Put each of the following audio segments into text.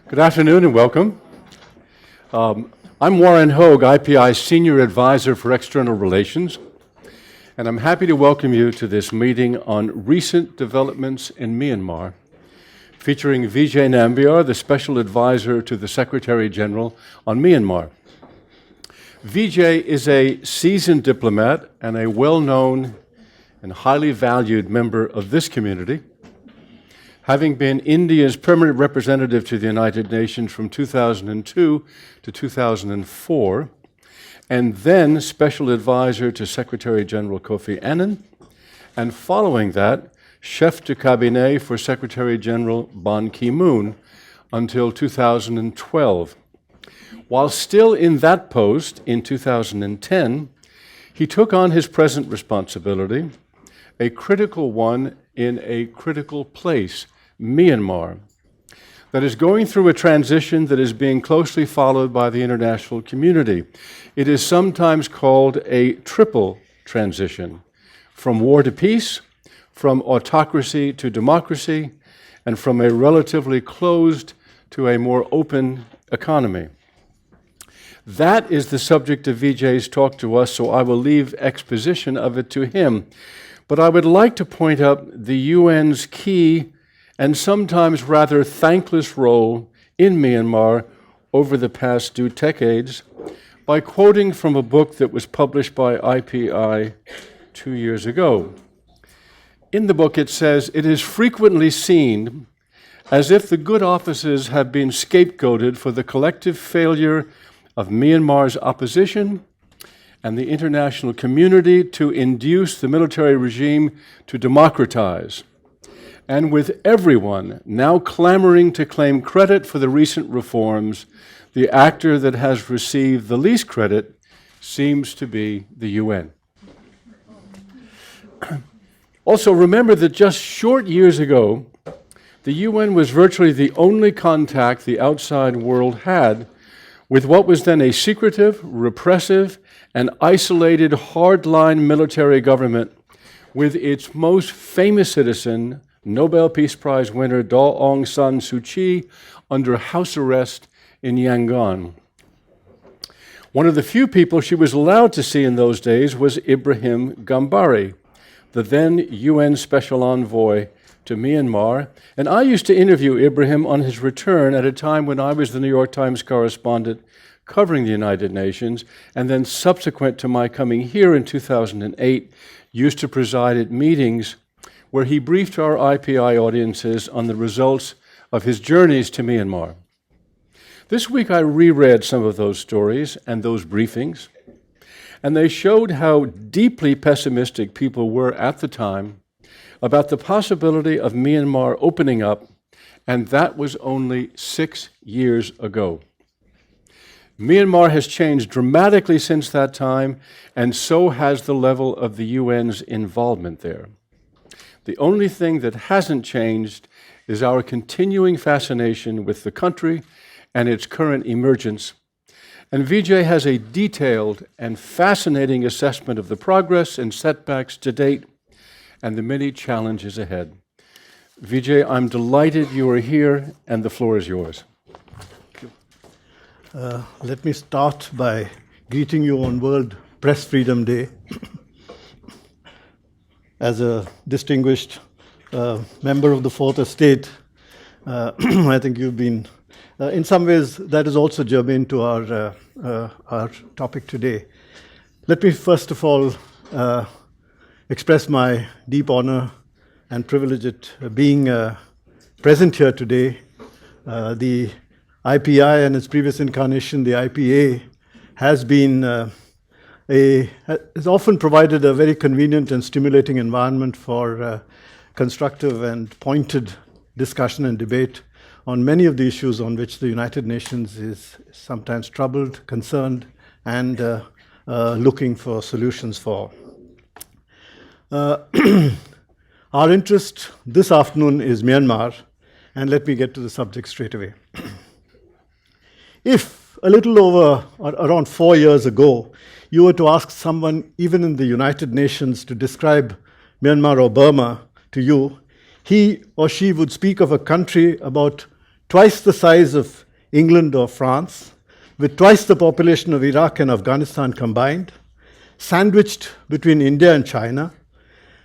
Good afternoon and welcome. I'm Warren Hoge, IPI Senior Adviser for External Relations, and I'm happy to welcome you to this meeting on recent developments in Myanmar, featuring Vijay Nambiar, the Special Advisor to the Secretary General on Myanmar. Vijay is a seasoned diplomat and a well-known and highly valued member of this community, having been India's permanent representative to the United Nations from 2002 to 2004, and then Special Advisor to Secretary General Kofi Annan, and following that, Chef de Cabinet for Secretary General Ban Ki-moon until 2012. While still in that post in 2010, he took on his present responsibility, a critical one in a critical place, Myanmar, that is going through a transition that is being closely followed by the international community. It is sometimes called a triple transition, from war to peace, from autocracy to democracy, and from a relatively closed to a more open economy. That is the subject of Vijay's talk to us, so I will leave exposition of it to him. But I would like to point out the UN's key and sometimes rather thankless role in Myanmar over the past 2 decades by quoting from a book that was published by IPI 2 years ago. In the book it says, "It is frequently seen as if the good offices have been scapegoated for the collective failure of Myanmar's opposition and the international community to induce the military regime to democratize. And with everyone now clamoring to claim credit for the recent reforms, the actor that has received the least credit seems to be the UN." Also, remember that just short years ago, the UN was virtually the only contact the outside world had with what was then a secretive, repressive, and isolated hardline military government with its most famous citizen, Nobel Peace Prize winner Daw Aung San Suu Kyi, under house arrest in Yangon. One of the few people she was allowed to see in those days was Ibrahim Gambari, the then UN Special Envoy to Myanmar, and I used to interview Ibrahim on his return at a time when I was the New York Times correspondent covering the United Nations, and then subsequent to my coming here in 2008, used to preside at meetings where he briefed our IPI audiences on the results of his journeys to Myanmar. This week I reread some of those stories and those briefings, and they showed how deeply pessimistic people were at the time about the possibility of Myanmar opening up, and that was only 6 years ago. Myanmar has changed dramatically since that time, and so has the level of the UN's involvement there. The only thing that hasn't changed is our continuing fascination with the country and its current emergence. And Vijay has a detailed and fascinating assessment of the progress and setbacks to date and the many challenges ahead. Vijay, I'm delighted you are here, and the floor is yours. Let me start by greeting you on World Press Freedom Day. As a distinguished member of the Fourth Estate, I think you've been, in some ways, that is also germane to our topic today. Let me first of all express my deep honor and privilege at being present here today. The IPI and its previous incarnation, the IPA, has often provided a very convenient and stimulating environment for constructive and pointed discussion and debate on many of the issues on which the United Nations is sometimes troubled, concerned, and looking for solutions for. Our interest this afternoon is Myanmar, and let me get to the subject straight away. If a little over, or around 4 years ago, you were to ask someone, even in the United Nations, to describe Myanmar or Burma to you, he or she would speak of a country about twice the size of England or France, with twice the population of Iraq and Afghanistan combined, sandwiched between India and China,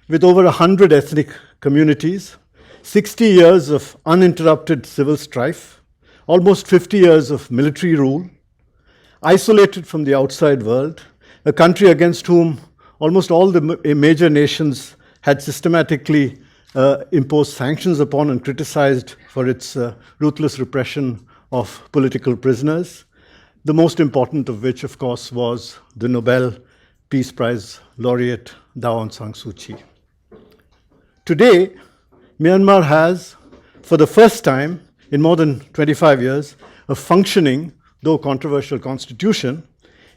with over 100 ethnic communities, 60 years of uninterrupted civil strife, almost 50 years of military rule, isolated from the outside world, a country against whom almost all the major nations had systematically imposed sanctions upon and criticized for its ruthless repression of political prisoners, the most important of which, of course, was the Nobel Peace Prize laureate Daw Aung San Suu Kyi. Today, Myanmar has, for the first time in more than 25 years, a functioning, though controversial, constitution.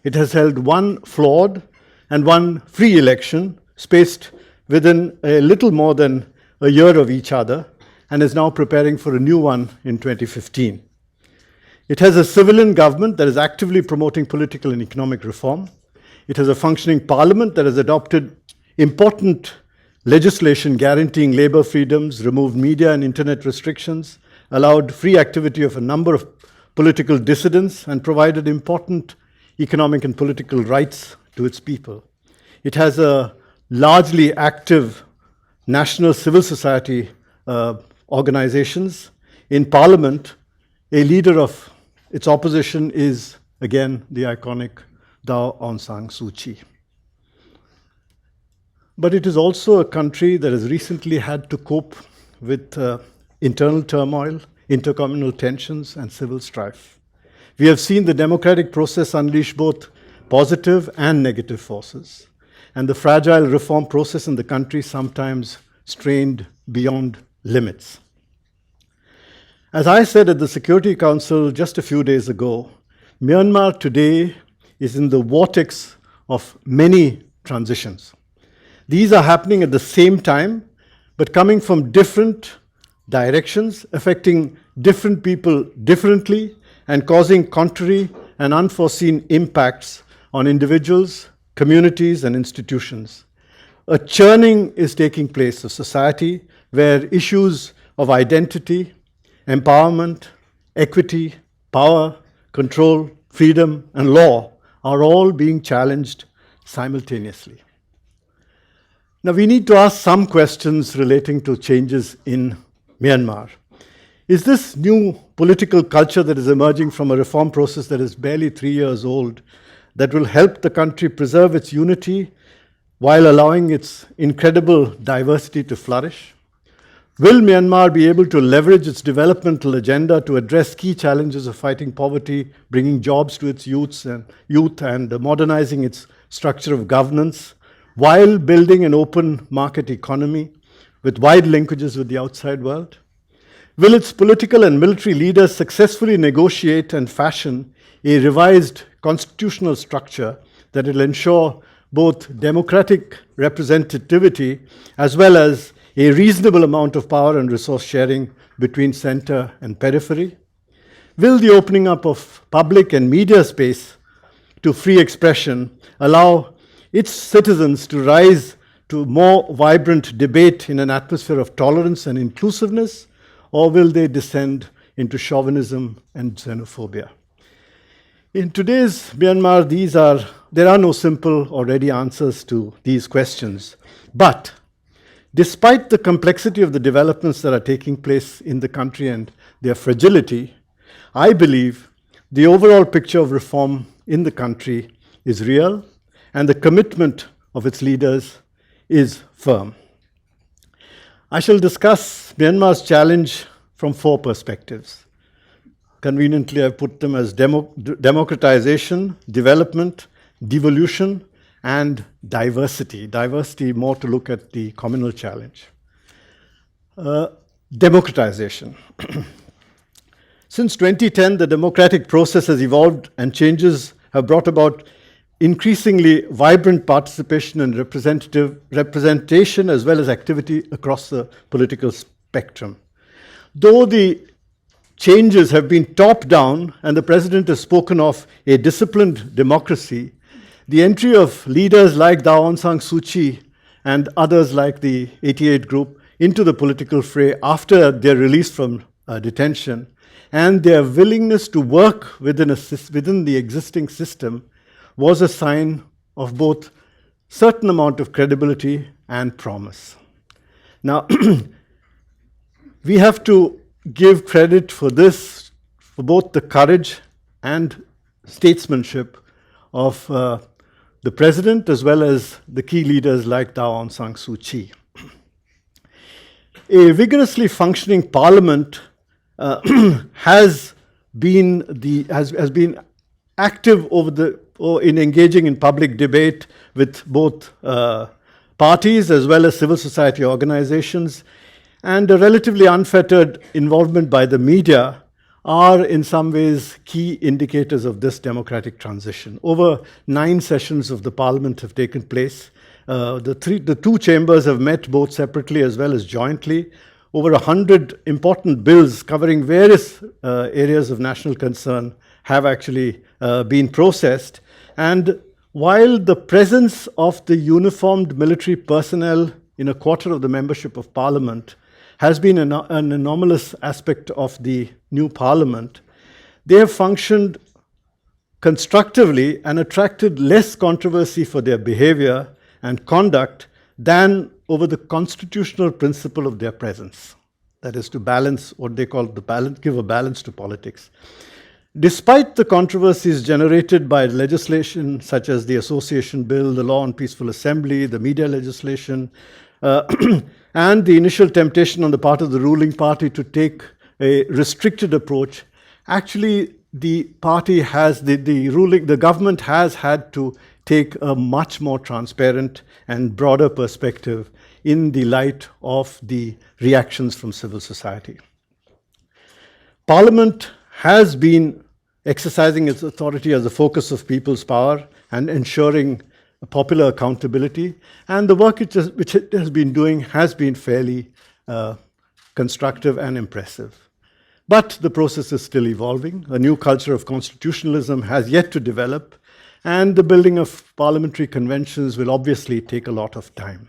It has held one flawed and one free election, spaced within a little more than a year of each other, and is now preparing for a new one in 2015. It has a civilian government that is actively promoting political and economic reform. It has a functioning parliament that has adopted important legislation guaranteeing labor freedoms, removed media and internet restrictions, allowed free activity of a number of political dissidents, and provided important economic and political rights to its people. It has a largely active national civil society organizations. In parliament, a leader of its opposition is, again, the iconic Daw Aung San Suu Kyi. But it is also a country that has recently had to cope with internal turmoil, intercommunal tensions, and civil strife. We have seen the democratic process unleash both positive and negative forces, and the fragile reform process in the country sometimes strained beyond limits. As I said at the Security Council just a few days ago, Myanmar today is in the vortex of many transitions. These are happening at the same time, but coming from different directions, affecting different people differently, and causing contrary and unforeseen impacts on individuals, communities, and institutions. A churning is taking place of society where issues of identity, empowerment, equity, power, control, freedom, and law are all being challenged simultaneously. Now, we need to ask some questions relating to changes in Myanmar. Is this new political culture that is emerging from a reform process that is barely 3 years old that will help the country preserve its unity while allowing its incredible diversity to flourish? Will Myanmar be able to leverage its developmental agenda to address key challenges of fighting poverty, bringing jobs to its youth and modernizing its structure of governance, while building an open market economy with wide linkages with the outside world? Will its political and military leaders successfully negotiate and fashion a revised constitutional structure that will ensure both democratic representativity as well as a reasonable amount of power and resource sharing between center and periphery? Will the opening up of public and media space to free expression allow its citizens to rise to more vibrant debate in an atmosphere of tolerance and inclusiveness, or will they descend into chauvinism and xenophobia? In today's Myanmar, there are no simple or ready answers to these questions. But despite the complexity of the developments that are taking place in the country and their fragility, I believe the overall picture of reform in the country is real, and the commitment of its leaders is firm. I shall discuss Myanmar's challenge from 4 perspectives. Conveniently, I've put them as democratization, development, devolution, and diversity. Diversity more to look at the communal challenge. Democratization. Since 2010, the democratic process has evolved, and changes have brought about increasingly vibrant participation and representation as well as activity across the political spectrum. Though the changes have been top-down and the president has spoken of a disciplined democracy, the entry of leaders like Daw Aung San Suu Kyi and others like the 88 group into the political fray after their release from detention and their willingness to work within the existing system was a sign of both certain amount of credibility and promise. Now, we have to give credit for this, for both the courage and statesmanship of the president as well as the key leaders like Daw Aung San Suu Kyi. A vigorously functioning parliament has been active in engaging in public debate with both parties as well as civil society organizations, and a relatively unfettered involvement by the media are in some ways key indicators of this democratic transition. Over 9 sessions of the parliament have taken place. The two chambers have met both separately as well as jointly. Over 100 important bills covering various areas of national concern have actually been processed. And while the presence of the uniformed military personnel in a quarter of the membership of parliament has been an anomalous aspect of the new parliament, they have functioned constructively and attracted less controversy for their behavior and conduct than over the constitutional principle of their presence. That is, to balance what they call give a balance to politics. Despite the controversies generated by legislation such as the Association Bill, the Law on Peaceful Assembly, the media legislation, and the initial temptation on the part of the ruling party to take a restricted approach, actually the government has had to take a much more transparent and broader perspective in the light of the reactions from civil society. Parliament has been exercising its authority as a focus of people's power and ensuring popular accountability, and the work which it has been doing has been fairly constructive and impressive. But the process is still evolving. A new culture of constitutionalism has yet to develop, and the building of parliamentary conventions will obviously take a lot of time.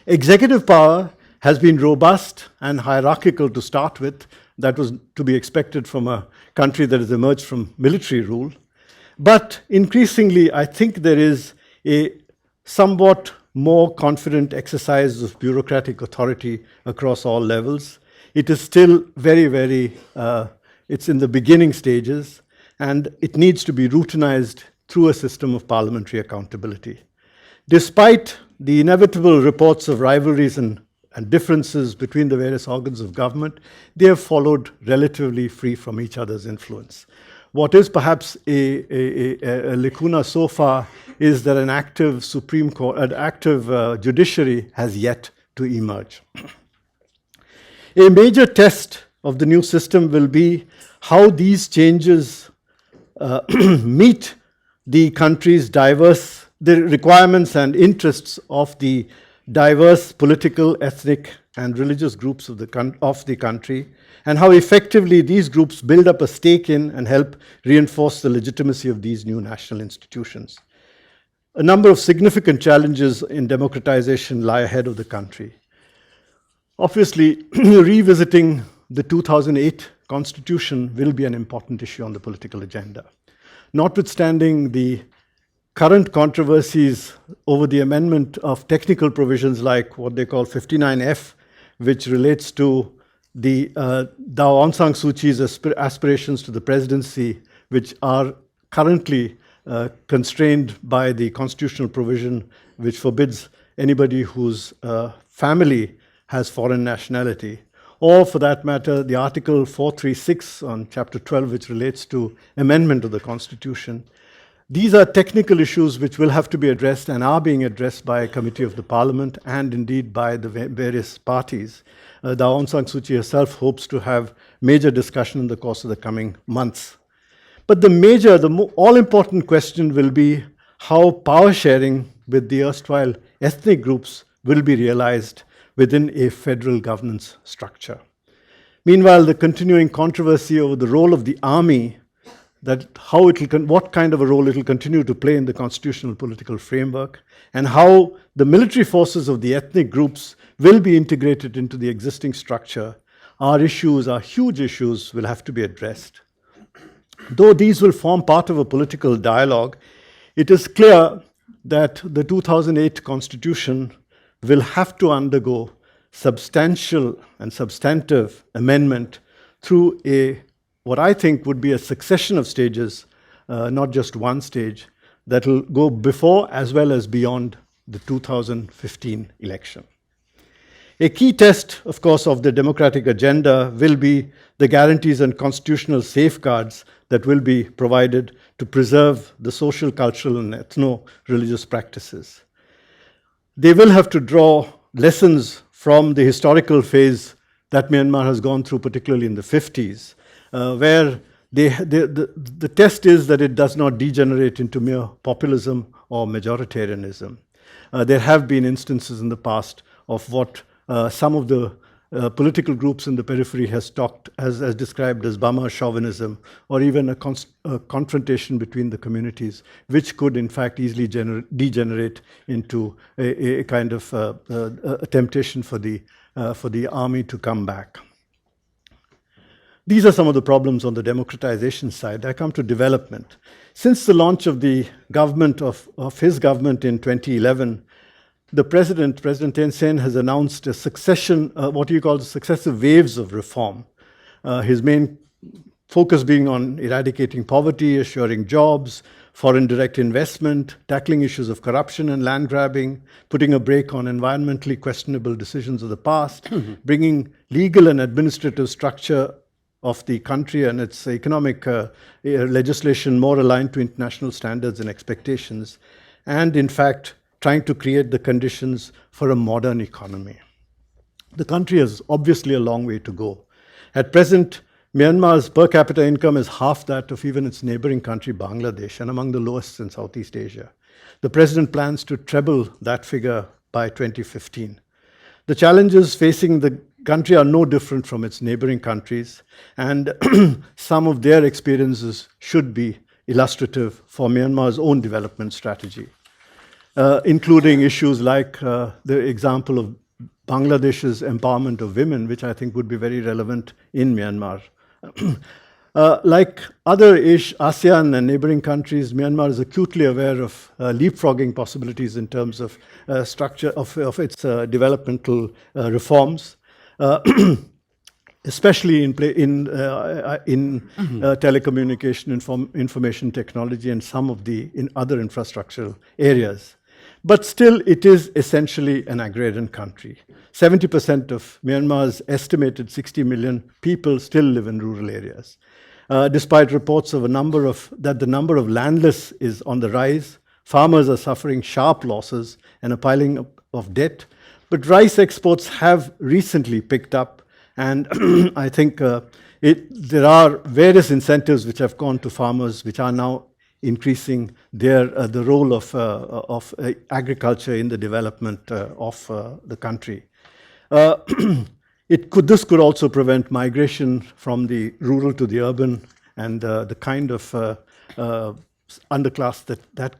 Executive power has been robust and hierarchical to start with. That was to be expected from a country that has emerged from military rule. But increasingly, I think there is a somewhat more confident exercise of bureaucratic authority across all levels. It is still it's in the beginning stages, and it needs to be routinized through a system of parliamentary accountability. Despite the inevitable reports of rivalries and differences between the various organs of government, they have followed relatively free from each other's influence. What is perhaps a lacuna so far is that an active Supreme Court, an active judiciary has yet to emerge. A major test of the new system will be how these changes meet the country's the requirements and interests of the diverse political, ethnic, and religious groups of the country, and how effectively these groups build up a stake in and help reinforce the legitimacy of these new national institutions. A number of significant challenges in democratization lie ahead of the country. Obviously, revisiting the 2008 Constitution will be an important issue on the political agenda. Notwithstanding the current controversies over the amendment of technical provisions like what they call 59F, which relates to the Daw Aung San Suu Kyi's aspirations to the presidency, which are currently constrained by the constitutional provision which forbids anybody whose family has foreign nationality, or for that matter, the Article 436 on Chapter 12, which relates to amendment of the Constitution. These are technical issues which will have to be addressed and are being addressed by a committee of the parliament and indeed by the various parties. Daw Aung San Suu Kyi herself hopes to have major discussion in the course of the coming months. But the all-important question will be how power sharing with the erstwhile ethnic groups will be realized within a federal governance structure. Meanwhile, the continuing controversy over the role of the army, what kind of a role it will continue to play in the constitutional political framework, and how the military forces of the ethnic groups will be integrated into the existing structure our issues, our huge issues, will have to be addressed. Though these will form part of a political dialogue, it is clear that the 2008 Constitution will have to undergo substantial and substantive amendment through what I think would be a succession of stages, not just one stage, that will go before as well as beyond the 2015 election. A key test, of course, of the democratic agenda will be the guarantees and constitutional safeguards that will be provided to preserve the social, cultural, and ethno-religious practices. They will have to draw lessons from the historical phase that Myanmar has gone through, particularly in the 50s, where the test is that it does not degenerate into mere populism or majoritarianism. There have been instances in the past of what some of the political groups in the periphery has described as Burma chauvinism, or even a confrontation between the communities, which could in fact easily degenerate into a kind of a temptation for the army to come back. These are some of the problems on the democratization side. I come to development. Since the launch of the government of his government in 2011, the President Thein Sein, has announced a succession, what he calls successive waves of reform. His main focus being on eradicating poverty, assuring jobs, foreign direct investment, tackling issues of corruption and land grabbing, putting a brake on environmentally questionable decisions of the past, bringing legal and administrative structure of the country and its economic legislation more aligned to international standards and expectations, and in fact, trying to create the conditions for a modern economy. The country has obviously a long way to go. At present, Myanmar's per capita income is half that of even its neighboring country, Bangladesh, and among the lowest in Southeast Asia. The president plans to treble that figure by 2015. The challenges facing the country are no different from its neighboring countries, and some of their experiences should be illustrative for Myanmar's own development strategy. Including issues like the example of Bangladesh's empowerment of women, which I think would be very relevant in Myanmar. Like other ASEAN and neighboring countries, Myanmar is acutely aware of leapfrogging possibilities in terms of structure of its developmental reforms, especially in telecommunication, information technology, and some of the other infrastructural areas. But still, it is essentially an agrarian country. 70% of Myanmar's estimated 60 million people still live in rural areas. Despite reports of that the number of landless is on the rise, farmers are suffering sharp losses and a piling up of debt. But rice exports have recently picked up, and I think there are various incentives which have gone to farmers, which are now increasing the role of agriculture in the development of the country. This could also prevent migration from the rural to the urban, and the kind of underclass that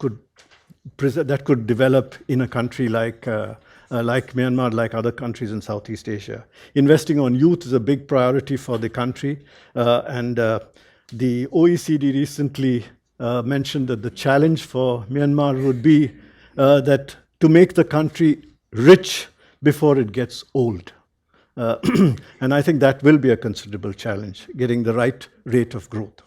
could develop in a country like Myanmar, like other countries in Southeast Asia. Investing on youth is a big priority for the country, and the OECD recently mentioned that the challenge for Myanmar would be that to make the country rich before it gets old. And I think that will be a considerable challenge, getting the right rate of growth.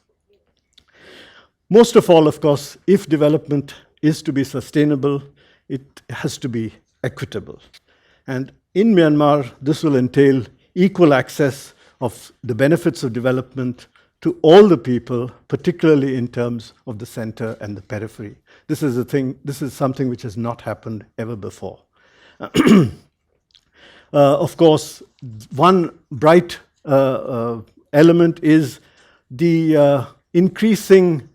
Most of all, of course, if development is to be sustainable, it has to be equitable. And in Myanmar, this will entail equal access of the benefits of development to all the people, particularly in terms of the center and the periphery. This is something which has not happened ever before. Of course, one bright element is the increasing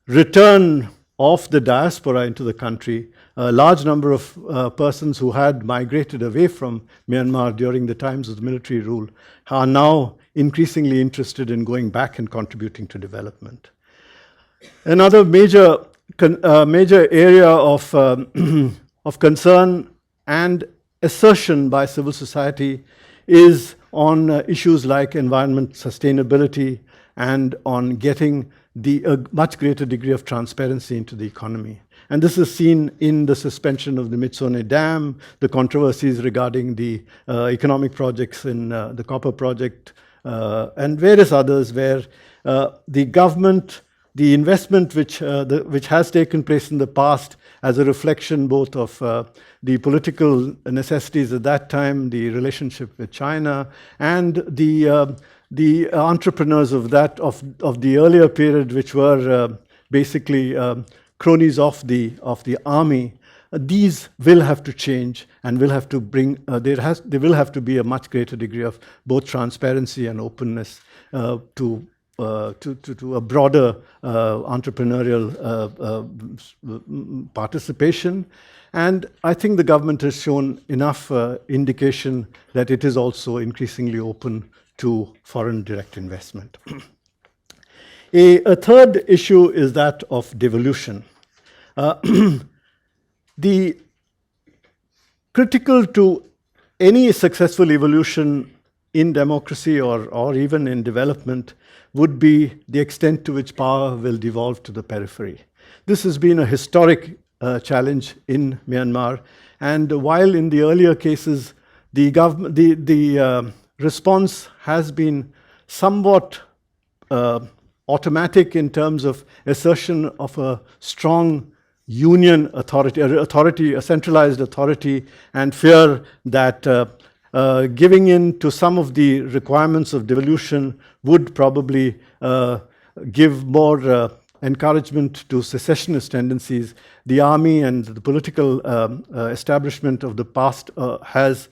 return of the diaspora into the country. A large number of persons who had migrated away from Myanmar during the times of the military rule are now increasingly interested in going back and contributing to development. Another major area of concern and assertion by civil society is on issues like environment sustainability and on getting a much greater degree of transparency into the economy. And this is seen in the suspension of the Mitsone Dam, the controversies regarding the economic projects in the copper project, and various others where the government, the investment which has taken place in the past as a reflection both of the political necessities at that time, the relationship with China, and the entrepreneurs of the earlier period, which were basically cronies of the army, these will have to change and will have to bring. There will have to be a much greater degree of both transparency and openness to a broader entrepreneurial participation. And I think the government has shown enough indication that it is also increasingly open to foreign direct investment. A third issue is that of devolution. The critical to any successful evolution in democracy or even in development would be the extent to which power will devolve to the periphery. This has been a historic challenge in Myanmar, and while in the earlier cases the response has been somewhat automatic in terms of assertion of a strong union authority, a centralized authority, and fear that giving in to some of the requirements of devolution would probably give more encouragement to secessionist tendencies. The army and the political establishment of the past have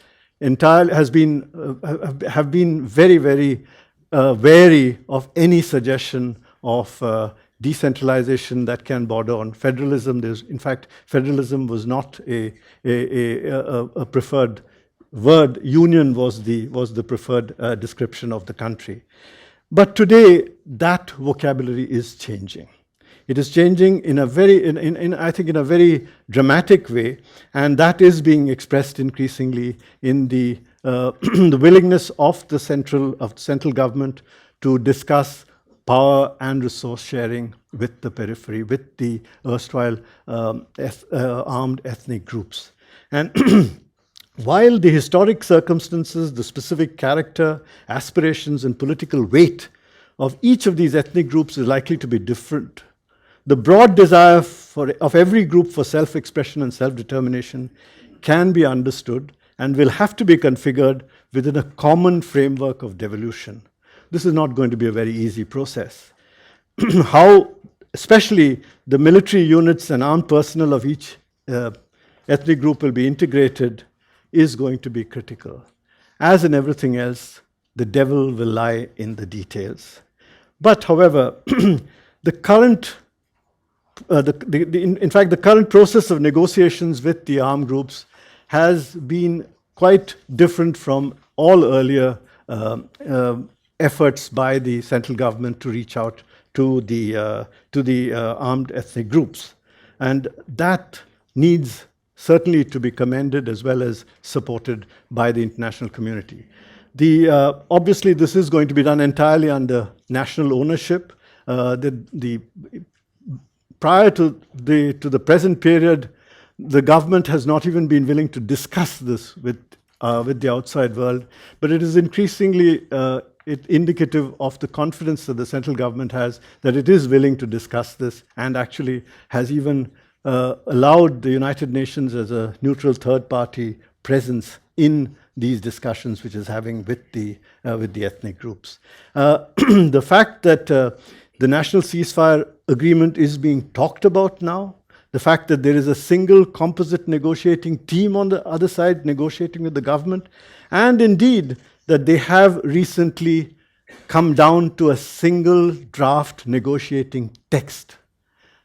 been very, very wary of any suggestion of decentralization that can border on federalism. In fact, federalism was not a preferred word. Union was the preferred description of the country. But today, that vocabulary is changing. It is changing in a very dramatic way, and that is being expressed increasingly in the the willingness of the central government to discuss power and resource sharing with the periphery, with the erstwhile armed ethnic groups. And while the historic circumstances, the specific character, aspirations, and political weight of each of these ethnic groups is likely to be different, the broad desire of every group for self-expression and self-determination can be understood and will have to be configured within a common framework of devolution. This is not going to be a very easy process. How, especially the military units and armed personnel of each ethnic group will be integrated is going to be critical. As in everything else, the devil will lie in the details. But, however, the current process of negotiations with the armed groups has been quite different from all earlier efforts by the central government to reach out to the armed ethnic groups. And that needs certainly to be commended as well as supported by the international community. Obviously, this is going to be done entirely under national ownership. Prior to the present period, the government has not even been willing to discuss this with the outside world, but it is increasingly indicative of the confidence that the central government has that it is willing to discuss this and actually has even allowed the United Nations as a neutral third-party presence in these discussions, which is having with the ethnic groups. The fact that the national ceasefire agreement is being talked about now, the fact that there is a single composite negotiating team on the other side negotiating with the government, and indeed that they have recently come down to a single draft negotiating text.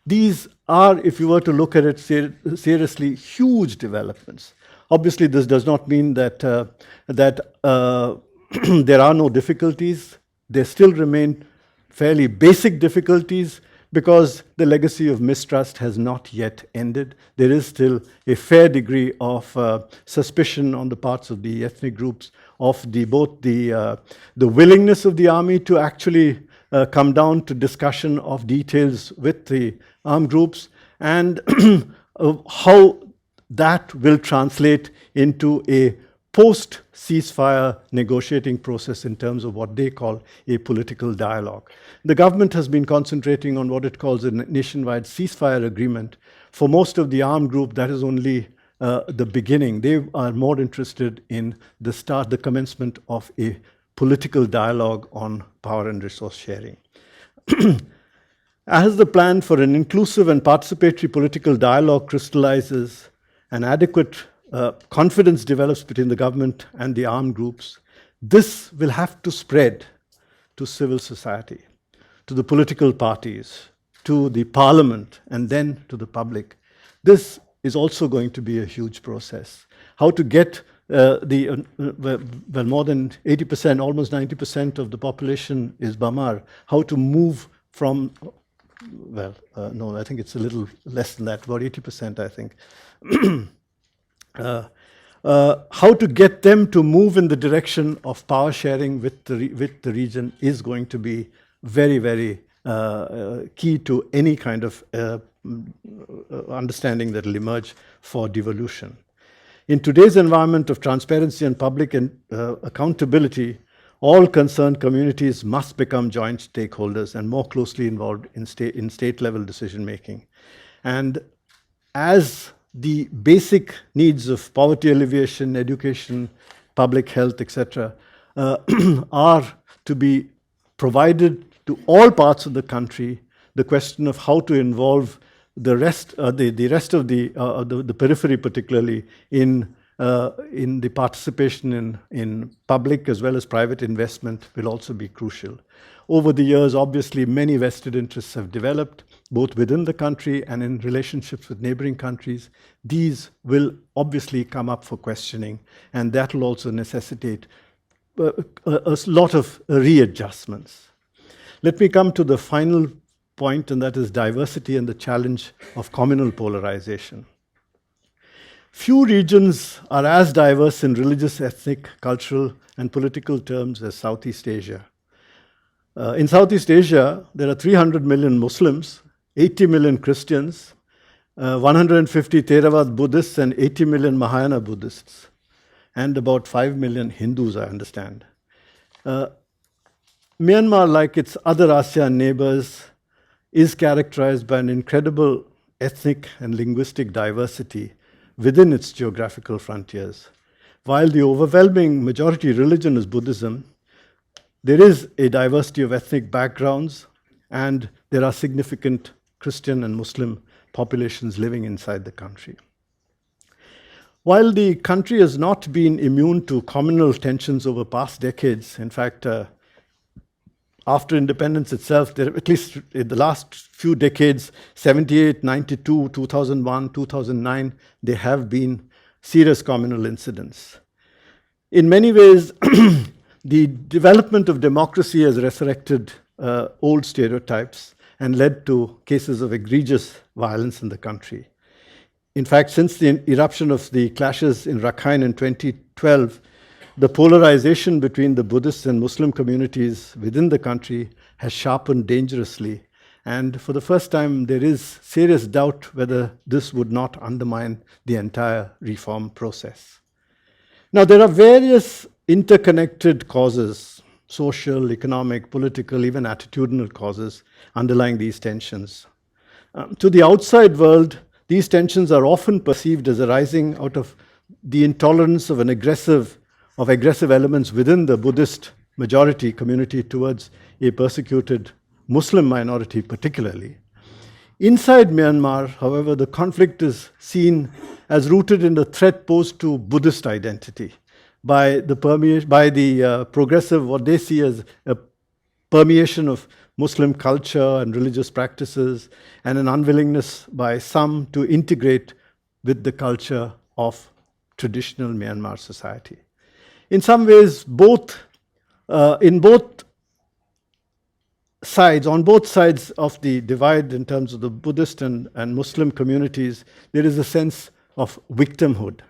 These are, if you were to look at it seriously, huge developments. Obviously, this does not mean that there are no difficulties. There still remain fairly basic difficulties, because the legacy of mistrust has not yet ended. There is still a fair degree of suspicion on the parts of the ethnic groups of both the willingness of the army to actually come down to discussion of details with the armed groups, and how that will translate into a post-ceasefire negotiating process in terms of what they call a political dialogue. The government has been concentrating on what it calls a nationwide ceasefire agreement. For most of the armed group, that is only the beginning. They are more interested in the commencement of a political dialogue on power and resource sharing. As the plan for an inclusive and participatory political dialogue crystallizes, an adequate confidence develops between the government and the armed groups, this will have to spread to civil society, to the political parties, to the parliament, and then to the public. This is also going to be a huge process. How to get more than 80%, almost 90% of the population is Bamar. How to move from, no, I think it's a little less than that, about 80%, I think. How to get them to move in the direction of power sharing with the region is going to be very, very key to any kind of understanding that will emerge for devolution. In today's environment of transparency and public accountability, all concerned communities must become joint stakeholders and more closely involved in state-level decision-making. And as the basic needs of poverty alleviation, education, public health, etc., are to be provided to all parts of the country, the question of how to involve the rest of the periphery, particularly in the participation in public as well as private investment, will also be crucial. Over the years, obviously, many vested interests have developed, both within the country and in relationships with neighboring countries. These will obviously come up for questioning, and that will also necessitate a lot of readjustments. Let me come to the final point, and that is diversity and the challenge of communal polarization. Few regions are as diverse in religious, ethnic, cultural, and political terms as Southeast Asia. In Southeast Asia, there are 300 million Muslims, 80 million Christians, 150 Theravada Buddhists, and 80 million Mahayana Buddhists, and about 5 million Hindus, I understand. Myanmar, like its other ASEAN neighbors, is characterized by an incredible ethnic and linguistic diversity within its geographical frontiers. While the overwhelming majority religion is Buddhism, there is a diversity of ethnic backgrounds, and there are significant Christian and Muslim populations living inside the country. While the country has not been immune to communal tensions over past decades, in fact, after independence itself, there, at least in the last few decades, 78, 92, 2001, 2009, there have been serious communal incidents. In many ways, the development of democracy has resurrected old stereotypes and led to cases of egregious violence in the country. In fact, since the eruption of the clashes in Rakhine in 2012, the polarization between the Buddhist and Muslim communities within the country has sharpened dangerously. And for the first time, there is serious doubt whether this would not undermine the entire reform process. Now, there are various interconnected causes, social, economic, political, even attitudinal causes underlying these tensions. To the outside world, these tensions are often perceived as arising out of the intolerance of aggressive elements within the Buddhist majority community towards a persecuted Muslim minority particularly. Inside Myanmar, however, the conflict is seen as rooted in the threat posed to Buddhist identity by the progressive, what they see as a permeation of Muslim culture and religious practices, and an unwillingness by some to integrate with the culture of traditional Myanmar society. In some ways, in both sides, on both sides of the divide in terms of the Buddhist and Muslim communities, there is a sense of victimhood.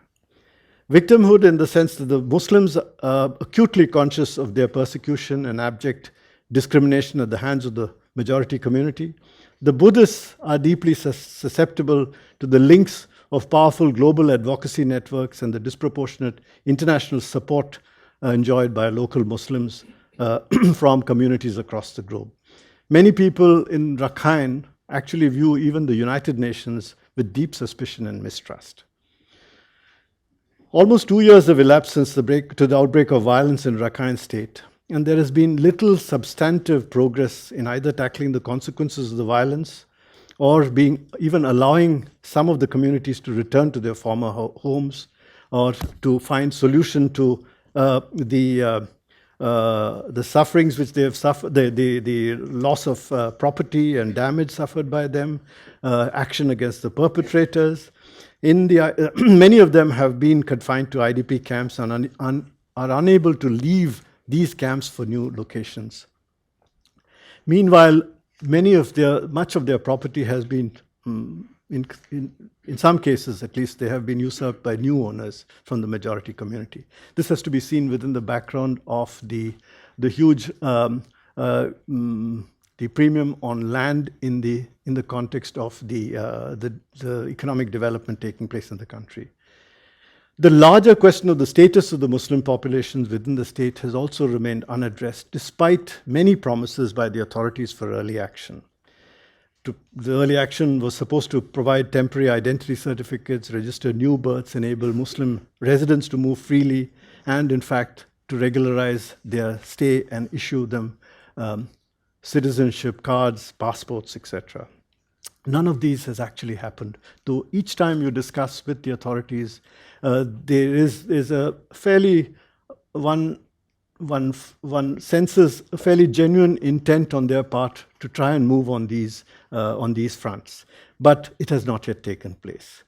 Victimhood in the sense that the Muslims are acutely conscious of their persecution and abject discrimination at the hands of the majority community. The Buddhists are deeply susceptible to the links of powerful global advocacy networks and the disproportionate international support enjoyed by local Muslims from communities across the globe. Many people in Rakhine actually view even the United Nations with deep suspicion and mistrust. Almost 2 years have elapsed since the outbreak of violence in Rakhine State, and there has been little substantive progress in either tackling the consequences of the violence or even allowing some of the communities to return to their former homes or to find solution to the sufferings which they have suffered, the loss of property and damage suffered by them, action against the perpetrators. Many of them have been confined to IDP camps and are unable to leave these camps for new locations. Meanwhile, much of their property has been, in some cases at least, they have been usurped by new owners from the majority community. This has to be seen within the background of the huge the premium on land in the context of the economic development taking place in the country. The larger question of the status of the Muslim populations within the state has also remained unaddressed, despite many promises by the authorities for early action. The early action was supposed to provide temporary identity certificates, register new births, enable Muslim residents to move freely, and in fact, to regularize their stay and issue them citizenship cards, passports, etc. None of these has actually happened. Though each time you discuss with the authorities, there is a fairly one senses a fairly genuine intent on their part to try and move on these fronts, but it has not yet taken place.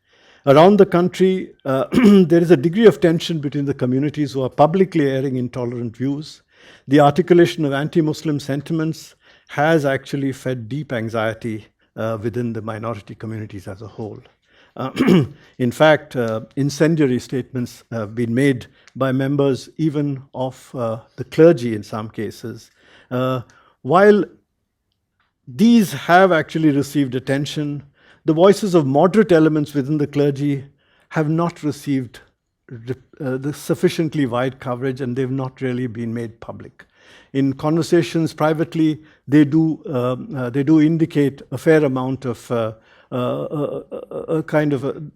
Around the country, there is a degree of tension between the communities who are publicly airing intolerant views. The articulation of anti-Muslim sentiments has actually fed deep anxiety within the minority communities as a whole. In fact, incendiary statements have been made by members even of the clergy in some cases. While these have actually received attention, the voices of moderate elements within the clergy have not received the sufficiently wide coverage, and they've not really been made public. In conversations privately, they do indicate a fair amount of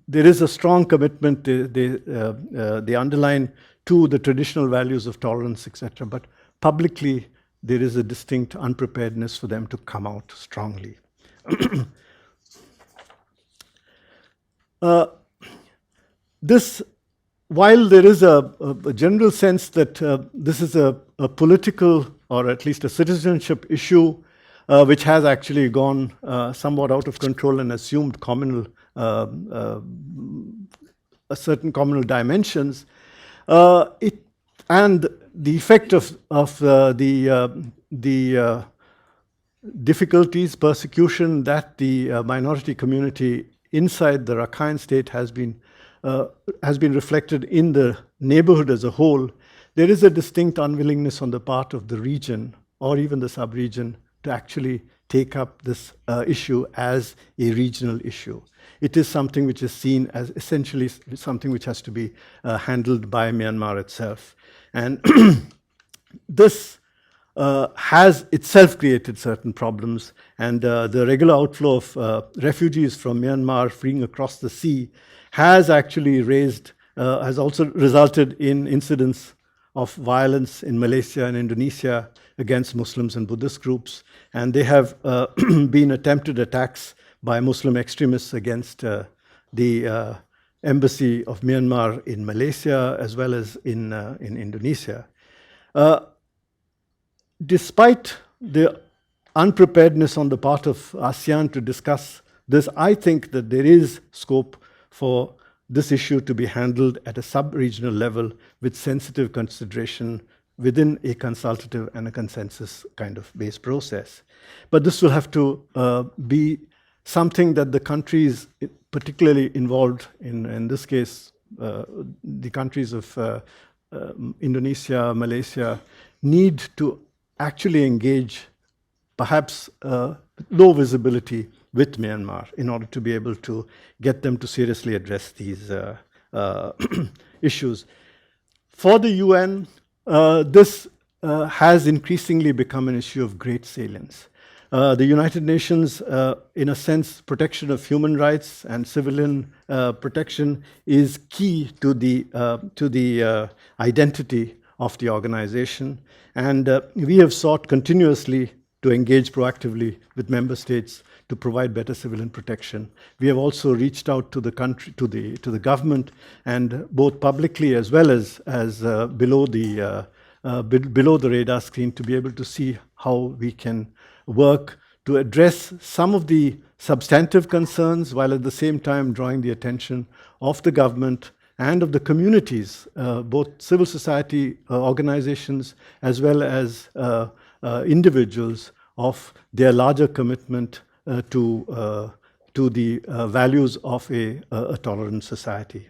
there is a strong commitment. They underline to the traditional values of tolerance, etc. But publicly, there is a distinct unpreparedness for them to come out strongly. While there is a general sense that this is a political or at least a citizenship issue which has actually gone somewhat out of control and assumed certain communal dimensions, and the effect of the difficulties, persecution that the minority community inside the Rakhine state has been reflected in the neighborhood as a whole, there is a distinct unwillingness on the part of the region or even the sub-region to actually take up this issue as a regional issue. It is something which is seen as essentially something which has to be handled by Myanmar itself. And this has itself created certain problems, and the regular outflow of refugees from Myanmar fleeing across the sea has actually has also resulted in incidents of violence in Malaysia and Indonesia against Muslims and Buddhist groups, and they have been attempted attacks by Muslim extremists against the embassy of Myanmar in Malaysia as well as in Indonesia. Despite the unpreparedness on the part of ASEAN to discuss this, I think that there is scope for this issue to be handled at a sub-regional level with sensitive consideration within a consultative and a consensus kind of based process. But this will have to be something that the countries particularly involved in this case, the countries of Indonesia, Malaysia, need to actually engage, perhaps low visibility, with Myanmar in order to be able to get them to seriously address these issues. For the UN, this has increasingly become an issue of great salience. The United Nations, in a sense, protection of human rights and civilian protection is key to the identity of the organization. And we have sought continuously to engage proactively with member states to provide better civilian protection. We have also reached out to the country, to the government, and both publicly as well as below the radar screen, to be able to see how we can work to address some of the substantive concerns, while at the same time drawing the attention of the government and of the communities, both civil society organizations as well as individuals, of their larger commitment to the values of a tolerant society.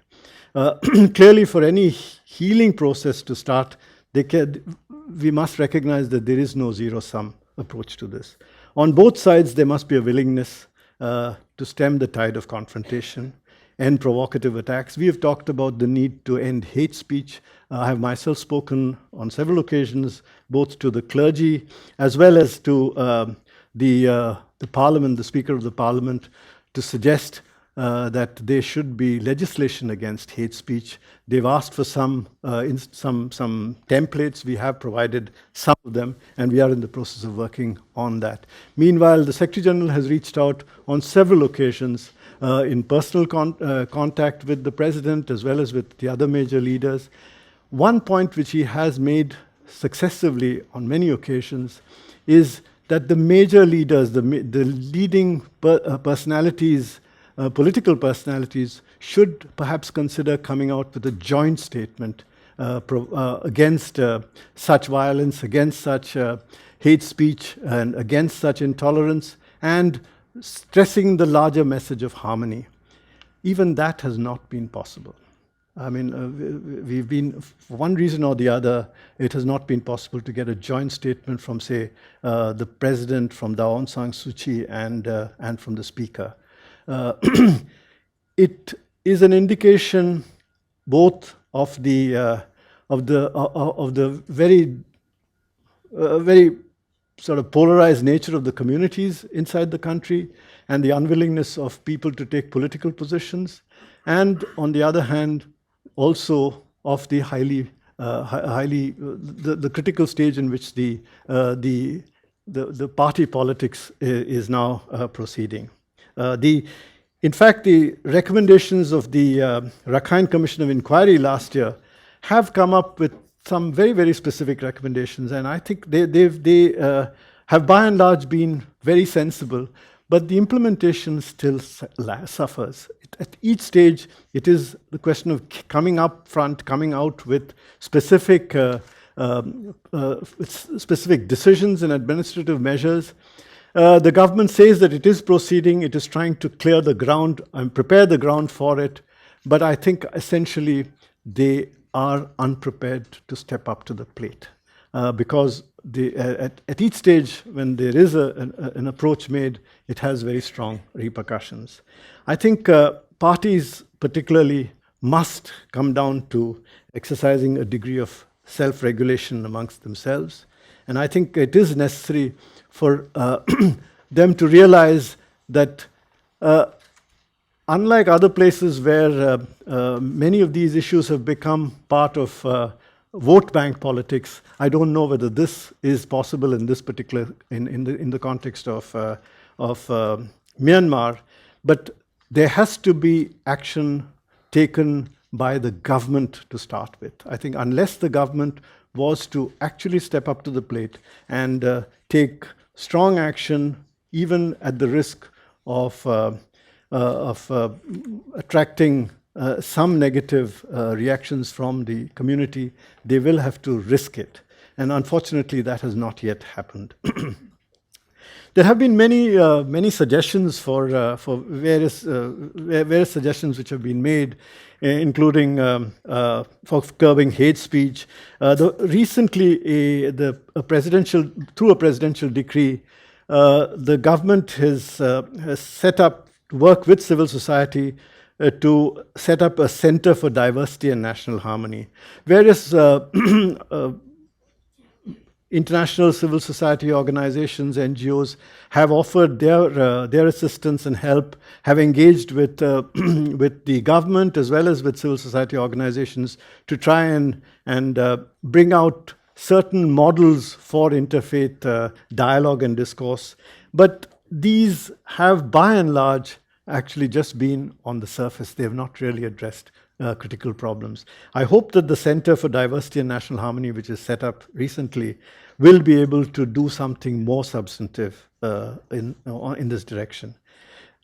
Clearly, for any healing process to start, we must recognize that there is no zero-sum approach to this. On both sides, there must be a willingness to stem the tide of confrontation, end provocative attacks. We have talked about the need to end hate speech. I have myself spoken on several occasions, both to the clergy as well as to the Parliament, the Speaker of the Parliament, to suggest that there should be legislation against hate speech. They've asked for some templates. We have provided some of them, and we are in the process of working on that. Meanwhile, the Secretary General has reached out on several occasions in personal contact with the President as well as with the other major leaders. One point which he has made successively on many occasions is that the major leaders, the leading personalities, political personalities, should perhaps consider coming out with a joint statement against such violence, against such hate speech, and against such intolerance, and stressing the larger message of harmony. Even that has not been possible. I mean, we've been, for one reason or the other, it has not been possible to get a joint statement from, say, the President, from Daw Aung San Suu Kyi, and from the Speaker. It is an indication both of the very sort of polarized nature of the communities inside the country, and the unwillingness of people to take political positions, and on the other hand, also of the the critical stage in which the party politics is now proceeding. In fact, the recommendations of the Rakhine Commission of Inquiry last year have come up with some very, very specific recommendations, and I think they have by and large been very sensible, but the implementation still suffers. At each stage, it is the question of coming up front, coming out with specific decisions and administrative measures. The government says that it is proceeding, it is trying to clear the ground and prepare the ground for it, but I think essentially they are unprepared to step up to the plate. Because at each stage, when there is an approach made, it has very strong repercussions. I think parties particularly must come down to exercising a degree of self-regulation amongst themselves. And I think it is necessary for them to realize that unlike other places where many of these issues have become part of vote bank politics, I don't know whether this is possible in this particular, in the context of Myanmar, but there has to be action taken by the government to start with. I think unless the government was to actually step up to the plate and take strong action, even at the risk of attracting some negative reactions from the community, they will have to risk it. And unfortunately, that has not yet happened. There have been many suggestions for various suggestions which have been made, including for curbing hate speech. Recently, through a presidential decree, the government has set up to work with civil society to set up a Center for Diversity and National Harmony. Various international civil society organizations, NGOs, have offered their assistance and help, have engaged with the government as well as with civil society organizations to try and bring out certain models for interfaith dialogue and discourse. But these have, by and large, actually just been on the surface. They have not really addressed critical problems. I hope that the Center for Diversity and National Harmony, which is set up recently, will be able to do something more substantive in this direction.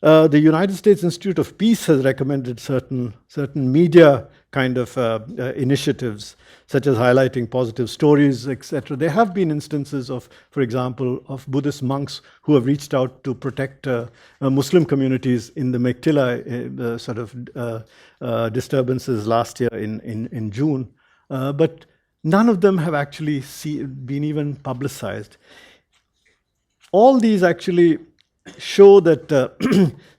The United States Institute of Peace has recommended certain media kind of initiatives, such as highlighting positive stories, etc. There have been instances of, for example, of Buddhist monks who have reached out to protect Muslim communities in the Mektila disturbances last year in June. But none of them have actually been even publicized. All these actually show that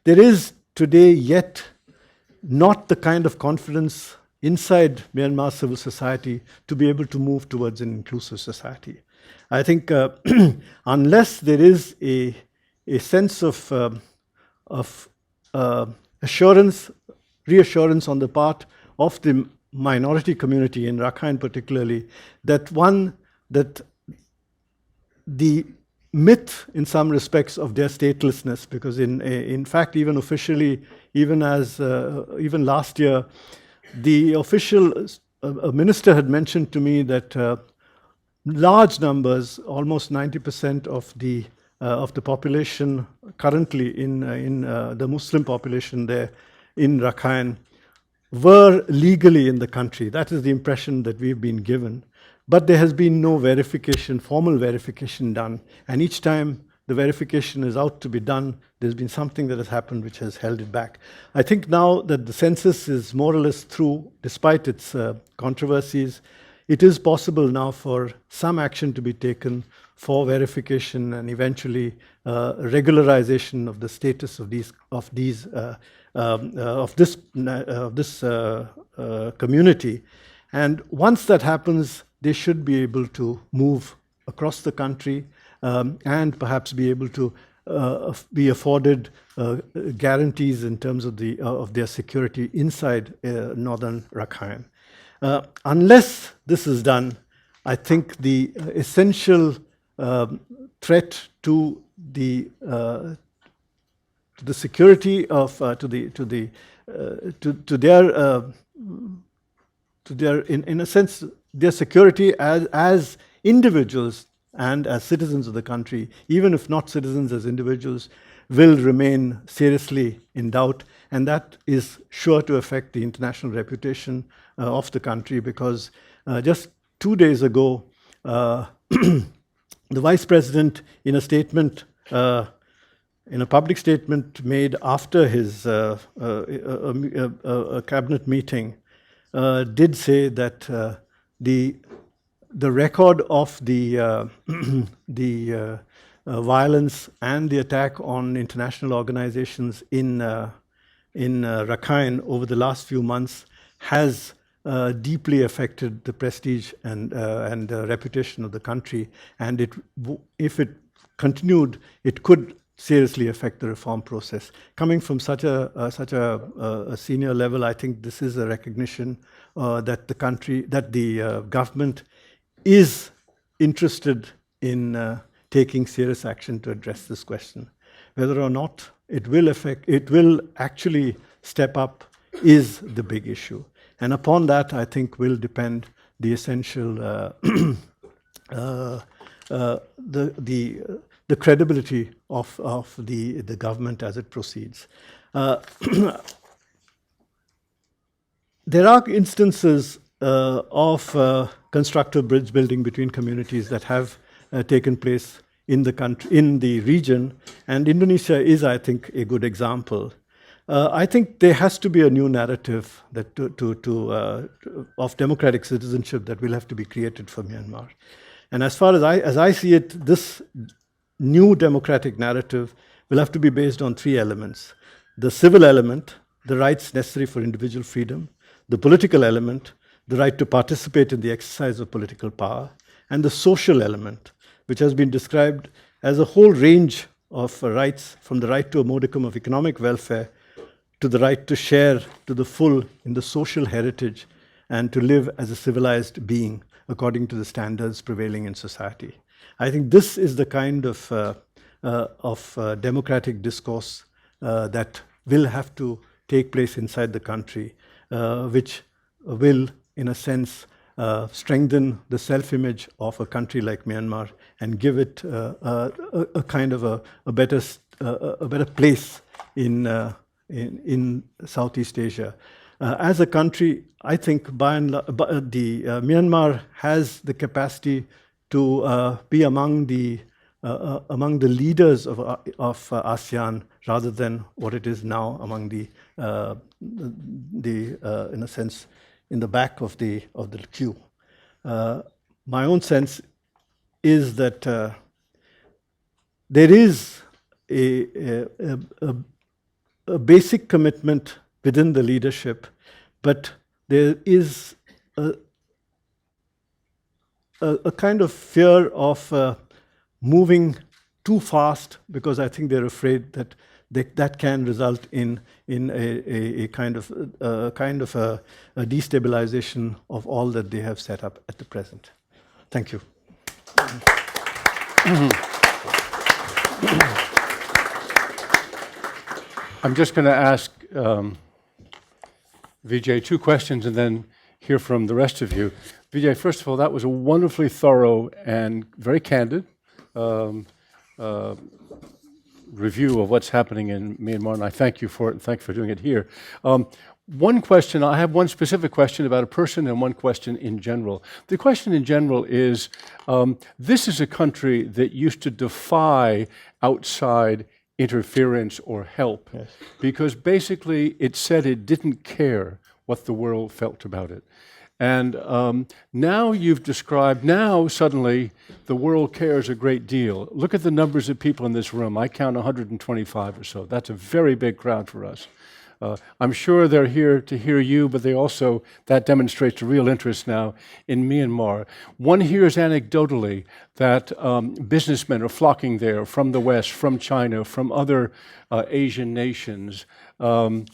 there is today yet not the kind of confidence inside Myanmar civil society to be able to move towards an inclusive society. I think unless there is a sense of reassurance on the part of the minority community in Rakhine particularly, that the myth in some respects of their statelessness, because in fact even officially, even last year, the official minister had mentioned to me that large numbers, almost 90% of the population currently in the Muslim population there in Rakhine were legally in the country. That is the impression that we've been given. But there has been no verification, formal verification done. And each time the verification is out to be done, there's been something that has happened which has held it back. I think now that the census is more or less through, despite its controversies, it is possible now for some action to be taken for verification and eventually regularization of the status of this community. And once that happens, they should be able to move across the country and perhaps be able to be afforded guarantees in terms of their security inside northern Rakhine. Unless this is done, I think the essential threat to the security of in a sense their security as individuals and as citizens of the country, even if not citizens as individuals, will remain seriously in doubt, and that is sure to affect the international reputation of the country, because just 2 days ago, the Vice President, in a statement, in a public statement made after his a cabinet meeting, did say that the record of the violence and the attack on international organizations in Rakhine over the last few months has deeply affected the prestige and reputation of the country, and if it continued, it could seriously affect the reform process. Coming from such a senior level, I think this is a recognition that the government is interested in taking serious action to address this question. Whether or not it will actually step up is the big issue. And upon that, I think, will depend the essential, the credibility of the government as it proceeds. There are instances of constructive bridge building between communities that have taken place in the country, in the region, and Indonesia is, I think, a good example. I think there has to be a new narrative that of democratic citizenship that will have to be created for Myanmar. And as far as I see it, this new democratic narrative will have to be based on three elements: the civil element, the rights necessary for individual freedom; the political element, the right to participate in the exercise of political power; and the social element, which has been described as a whole range of rights, from the right to a modicum of economic welfare to the right to share to the full in the social heritage and to live as a civilized being according to the standards prevailing in society. I think this is the kind of democratic discourse that will have to take place inside the country, which will, in a sense, strengthen the self-image of a country like Myanmar and give it a kind of a better place in Southeast Asia. As a country, I think Myanmar has the capacity to be among the leaders of ASEAN rather than what it is now among the in a sense, in the back of the queue. My own sense is that there is a basic commitment within the leadership, but there is a kind of fear of moving too fast, because I think they're afraid that that can result in a kind of a destabilization of all that they have set up at the present. Thank you. I'm just going to ask Vijay 2 questions and then hear from the rest of you. Vijay, first of all, that was a wonderfully thorough and very candid review of what's happening in Myanmar, and I thank you for it, and thank you for doing it here. One question, I have one specific question about a person and one question in general. The question in general is, this is a country that used to defy outside interference or help, yes, because basically it said it didn't care what the world felt about it. And now you've described, now suddenly the world cares a great deal. Look at the numbers of people in this room. I count 125 or so. That's a very big crowd for us. I'm sure they're here to hear you, but that demonstrates a real interest now in Myanmar. One hears anecdotally that businessmen are flocking there from the West, from China, from other Asian nations. I'm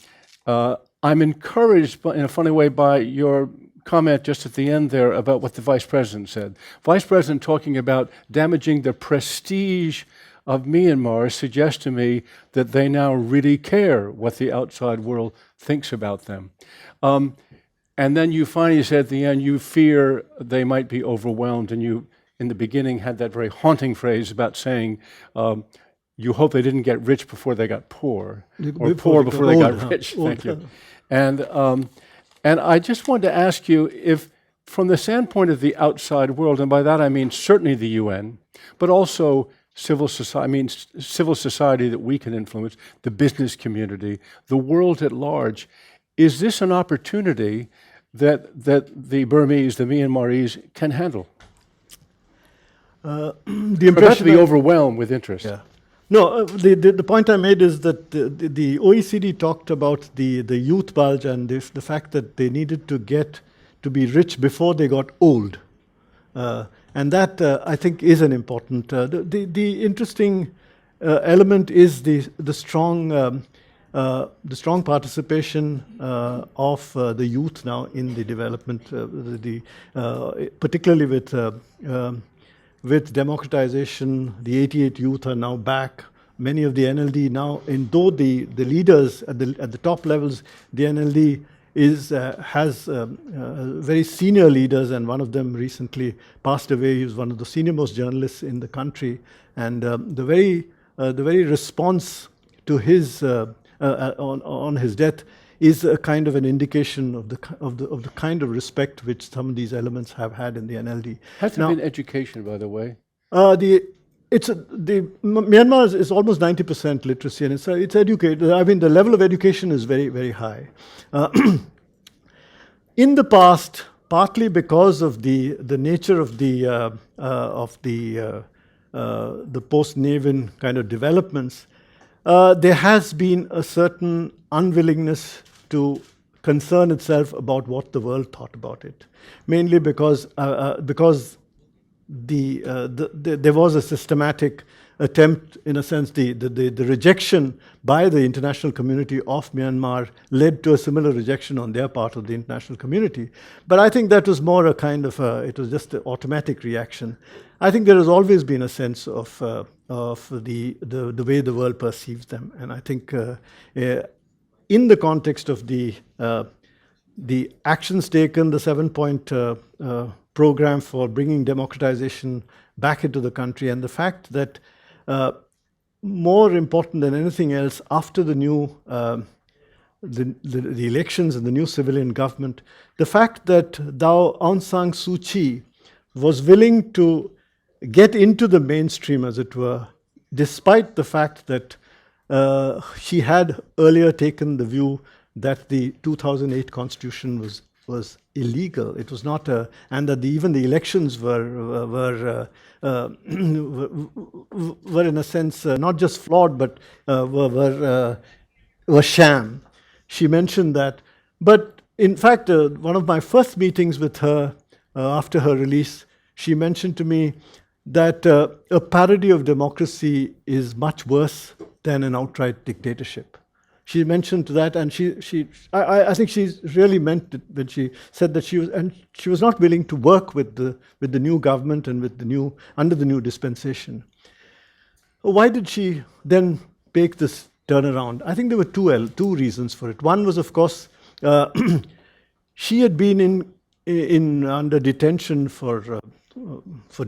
encouraged in a funny way by your comment just at the end there about what the Vice President said. Vice President talking about damaging the prestige of Myanmar suggests to me that they now really care what the outside world thinks about them. And then you finally said at the end, you fear they might be overwhelmed, and you, in the beginning, had that very haunting phrase about saying, you hope they didn't get rich before they got poor, or poor before they got rich. Thank you. And I just wanted to ask you if, from the standpoint of the outside world, and by that I mean certainly the UN, but also civil society that we can influence, the business community, the world at large, is this an opportunity that the Burmese, the Myanmarese, can handle? The Or not impression to be overwhelmed with interest. Yeah. No, the point I made is that the OECD talked about the youth bulge and the fact that they needed to get to be rich before they got old. And that, I think, is an important... the interesting element is the strong participation of the youth now in the development, particularly with democratization. The 88 youth are now back. Many of the NLD now, and though the leaders at the top levels, the NLD has very senior leaders, and one of them recently passed away. He was one of the senior most journalists in the country, and the very response to his on his death is a kind of an indication of the kind of respect which some of these elements have had in the NLD. Has there been education, by the way? Myanmar is almost 90% literacy, and it's educated. I mean, the level of education is very, very high. In the past, partly because of the nature of the post-Navin kind of developments, there has been a certain unwillingness to concern itself about what the world thought about it, mainly because there was a systematic attempt, in a sense, the rejection by the international community of Myanmar led to a similar rejection on their part of the international community. But I think that was more a kind of, it was just an automatic reaction. I think there has always been a sense of the way the world perceives them. And I think in the context of the actions taken, the 7-point program for bringing democratization back into the country, and the fact that more important than anything else, after the new the elections and the new civilian government, the fact that Aung San Suu Kyi was willing to get into the mainstream, as it were, despite the fact that she had earlier taken the view that the 2008 constitution was illegal. It was not and that even the elections were in a sense not just flawed, but were sham. She mentioned that. But in fact, one of my first meetings with her after her release, she mentioned to me that a parody of democracy is much worse than an outright dictatorship. She mentioned that, and I think she really meant it when she said that she was not willing to work with the new government and under the new dispensation. Why did she then make this turnaround? I think there were two reasons for it. One was, of course, she had been under detention for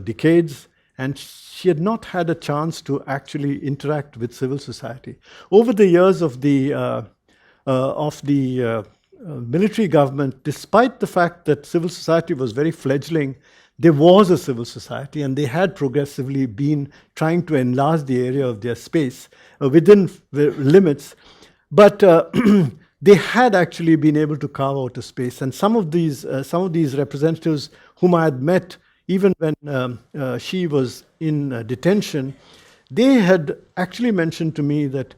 decades, and she had not had a chance to actually interact with civil society. Over the years of the military government, despite the fact that civil society was very fledgling, there was a civil society, and they had progressively been trying to enlarge the area of their space within the limits. But they had actually been able to carve out a space. And some of these representatives whom I had met, even when she was in detention, they had actually mentioned to me that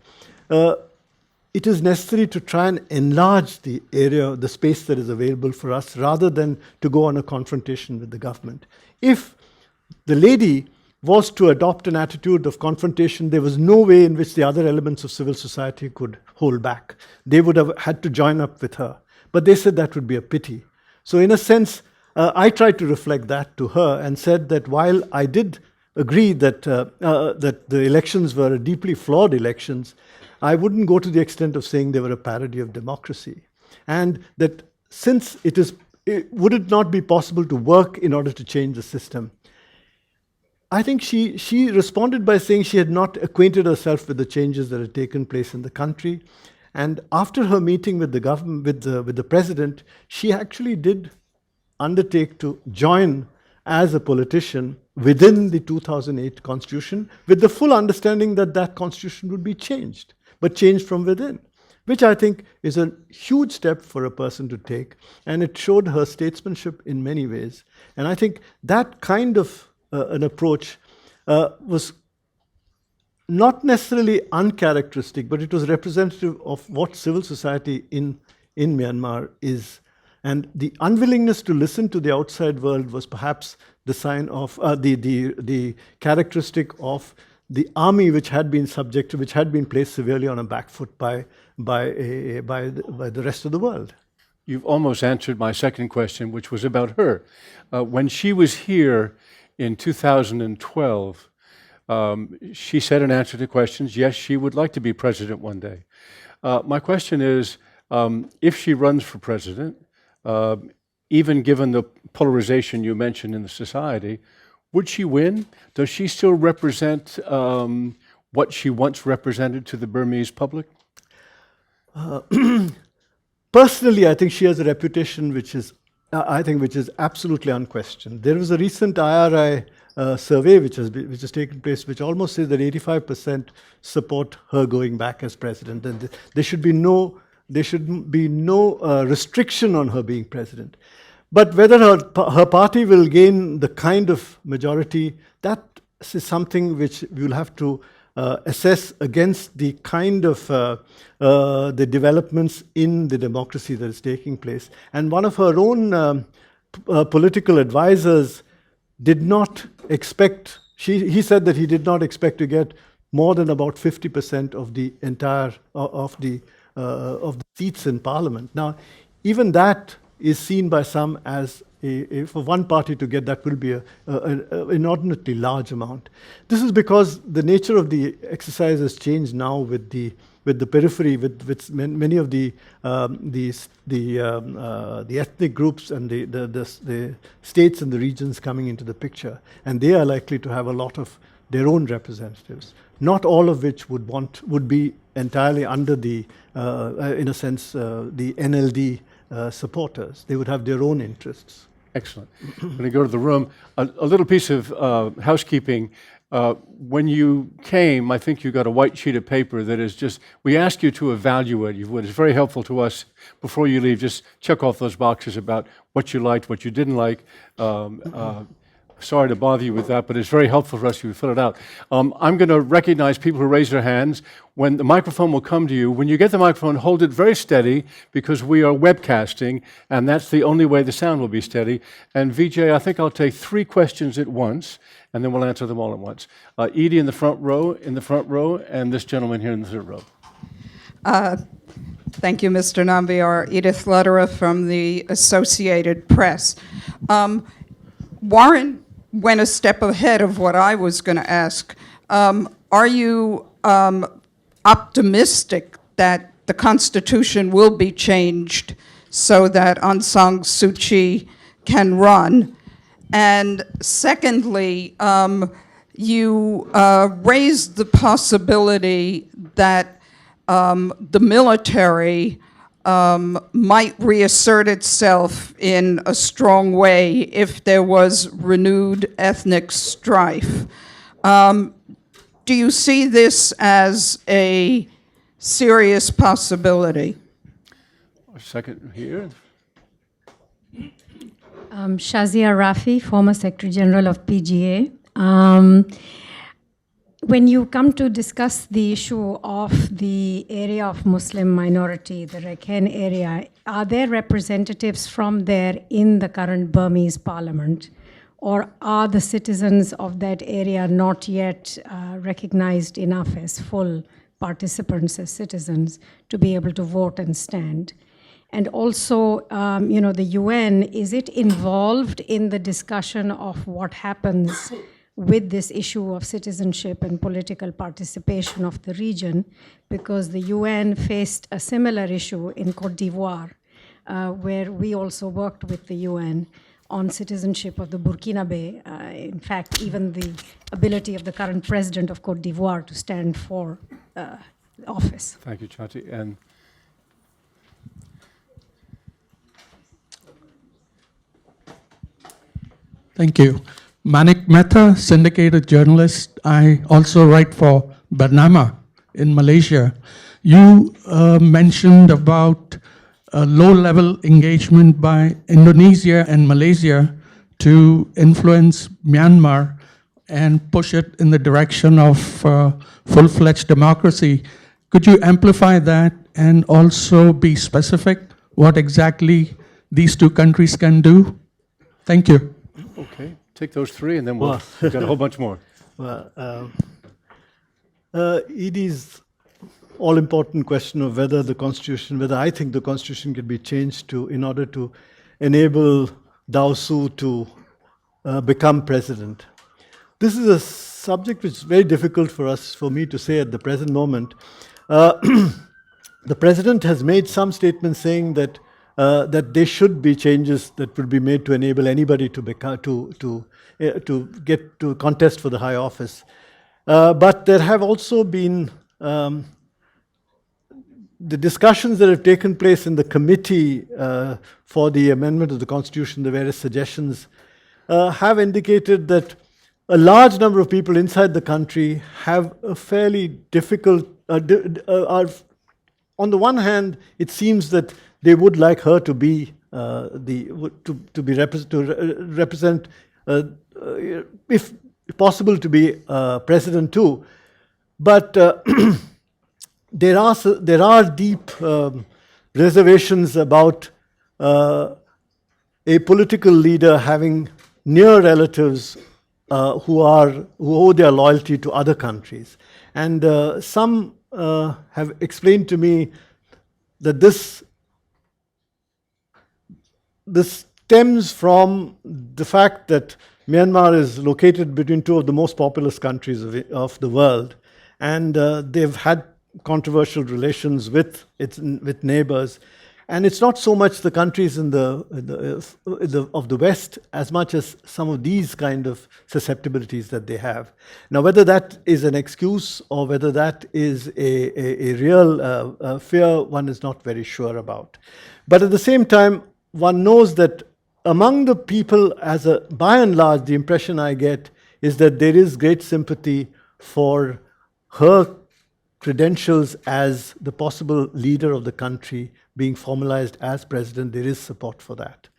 it is necessary to try and enlarge the area, the space that is available for us, rather than to go on a confrontation with the government. If the lady was to adopt an attitude of confrontation, there was no way in which the other elements of civil society could hold back. They would have had to join up with her. But they said that would be a pity. So in a sense, I tried to reflect that to her and said that while I did agree that the elections were deeply flawed elections, I wouldn't go to the extent of saying they were a parody of democracy. And that since would it not be possible to work in order to change the system? I think she responded by saying she had not acquainted herself with the changes that had taken place in the country. And after her meeting with the government, with the president, she actually did undertake to join as a politician within the 2008 constitution, with the full understanding that that constitution would be changed, but changed from within, which I think is a huge step for a person to take. And it showed her statesmanship in many ways. And I think that kind of an approach was not necessarily uncharacteristic, but it was representative of what civil society in Myanmar is. And the unwillingness to listen to the outside world was perhaps the sign of the characteristic of the army, which had been placed severely on a back foot by the rest of the world. You've almost answered my second question, which was about her. When she was here in 2012, she said in answer to questions, yes, she would like to be president one day. My question is, if she runs for president, even given the polarization you mentioned in the society, would she win? Does she still represent what she once represented to the Burmese public? Personally, I think she has a reputation which is, which is absolutely unquestioned. There was a recent IRI survey which has taken place, which almost says that 85% support her going back as president, and there should be no restriction on her being president. But whether her party will gain the kind of majority, that is something which we will have to assess against the kind of the developments in the democracy that is taking place. And one of her own political advisors did not expect, he said that he did not expect to get more than about 50% of the entire, of the seats in parliament. Now, even that is seen by some as for one party to get that will be an inordinately large amount. This is because the nature of the exercise has changed now with the periphery, with many of the ethnic groups and the states and the regions coming into the picture, and they are likely to have a lot of their own representatives. Not all of which would be entirely under the, in a sense, the NLD supporters. They would have their own interests. Excellent. I'm going to go to the room. A little piece of housekeeping. When you came, I think you got a white sheet of paper that is just, we ask you to evaluate. It's very helpful to us before you leave. Just check off those boxes about what you liked, what you didn't like. Sorry to bother you with that, but it's very helpful for us to fill it out. I'm going to recognize people who raise their hands. When the microphone will come to you, when you get the microphone, hold it very steady because we are webcasting, and that's the only way the sound will be steady. And Vijay, I think I'll take 3 questions at once, and then we'll answer them all at once. Edie in the front row, and this gentleman here in the third row. Thank you, Mr. Nambiar. Edith Lederer from the Associated Press. Warren went a step ahead of what I was going to ask. Are you optimistic that the Constitution will be changed so that Aung San Suu Kyi can run? And secondly, you raised the possibility that the military might reassert itself in a strong way if there was renewed ethnic strife. Do you see this as a serious possibility? A second here. Shazia Rafi, former Secretary General of PGA. When you come to discuss the issue of the area of Muslim minority, the Rakhine area, are there representatives from there in the current Burmese parliament? Or are the citizens of that area not yet recognized enough as full participants, as citizens, to be able to vote and stand? And also, the UN, is it involved in the discussion of what happens with this issue of citizenship and political participation of the region? Because the UN faced a similar issue in Côte d'Ivoire, where we also worked with the UN on citizenship of the Burkinabe. In fact, even the ability of the current president of Côte d'Ivoire to stand for office. Thank you, Chati. And thank you. Manik Mehta, syndicated journalist. I also write for Bernama in Malaysia. You mentioned about low-level engagement by Indonesia and Malaysia to influence Myanmar and push it in the direction of full-fledged democracy. Could you amplify that and also be specific what exactly these 2 countries can do? Thank you. okay, take those 3, and then we've got a whole bunch more. Well, Edie's all-important question of whether I think the Constitution can be changed in order to enable Daw Suu to become president. This is a subject which is very difficult for me to say at the present moment. The president has made some statements saying that there should be changes that will be made to enable anybody to get to contest for the high office. But there have also been the discussions that have taken place in the committee for the amendment of the Constitution, the various suggestions, have indicated that a large number of people inside the country have a fairly difficult, are, on the one hand, it seems that they would like her to be represent, if possible, to be president too. But there are deep reservations about a political leader having near relatives who owe their loyalty to other countries, and some have explained to me that this stems from the fact that Myanmar is located between two of the most populous countries of the world, and they've had controversial relations with neighbors. And it's not so much the countries of the West as much as some of these kind of susceptibilities that they have. Now, whether that is an excuse or whether that is a real fear, one is not very sure about. But at the same time, one knows that among the people, by and large, the impression I get is that there is great sympathy for her credentials as the possible leader of the country being formalized as president. There is support for that.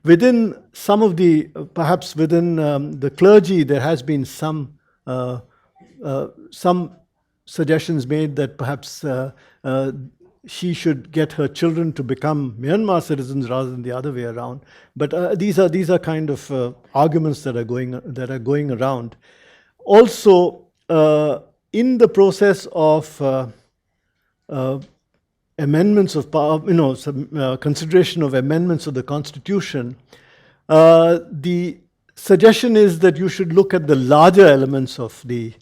Within some of the, perhaps within the clergy, there has been some suggestions made that perhaps she should get her children to become Myanmar citizens rather than the other way around. But these are kind of arguments that are going around. Also, in the process of amendments of consideration of amendments of the Constitution, the suggestion is that you should look at the larger elements of the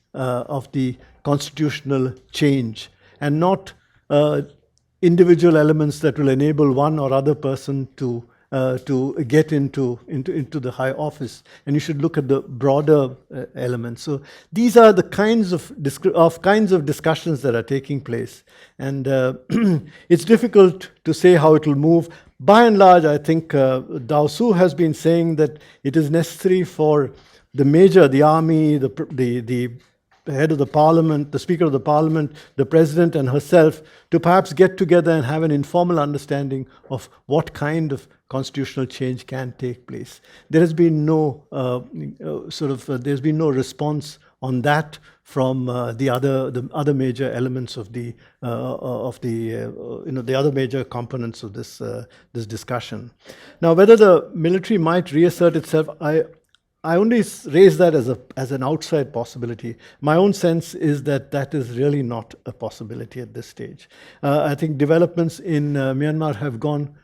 constitutional change and not individual elements that will enable one or other person to get into the high office, and you should look at the broader elements. So these are the kinds of discussions that are taking place, and it's difficult to say how it will move. By and large, I think Dao Su has been saying that it is necessary for the army, the head of the parliament, the speaker of the parliament, the president and herself to perhaps get together and have an informal understanding of what kind of constitutional change can take place. There has been no there's been no response on that from the other major elements of the other major components of this discussion. Now, whether the military might reassert itself, I only raise that as an outside possibility. My own sense is that is really not a possibility at this stage. I think developments in Myanmar have gone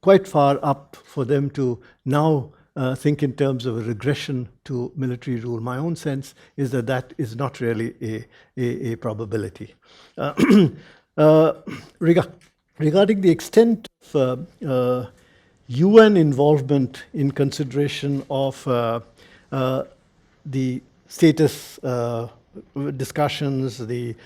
quite far up for them to now think in terms of a regression to military rule. My own sense is that is not really a probability. Regarding the extent of UN involvement in consideration of the status discussions, the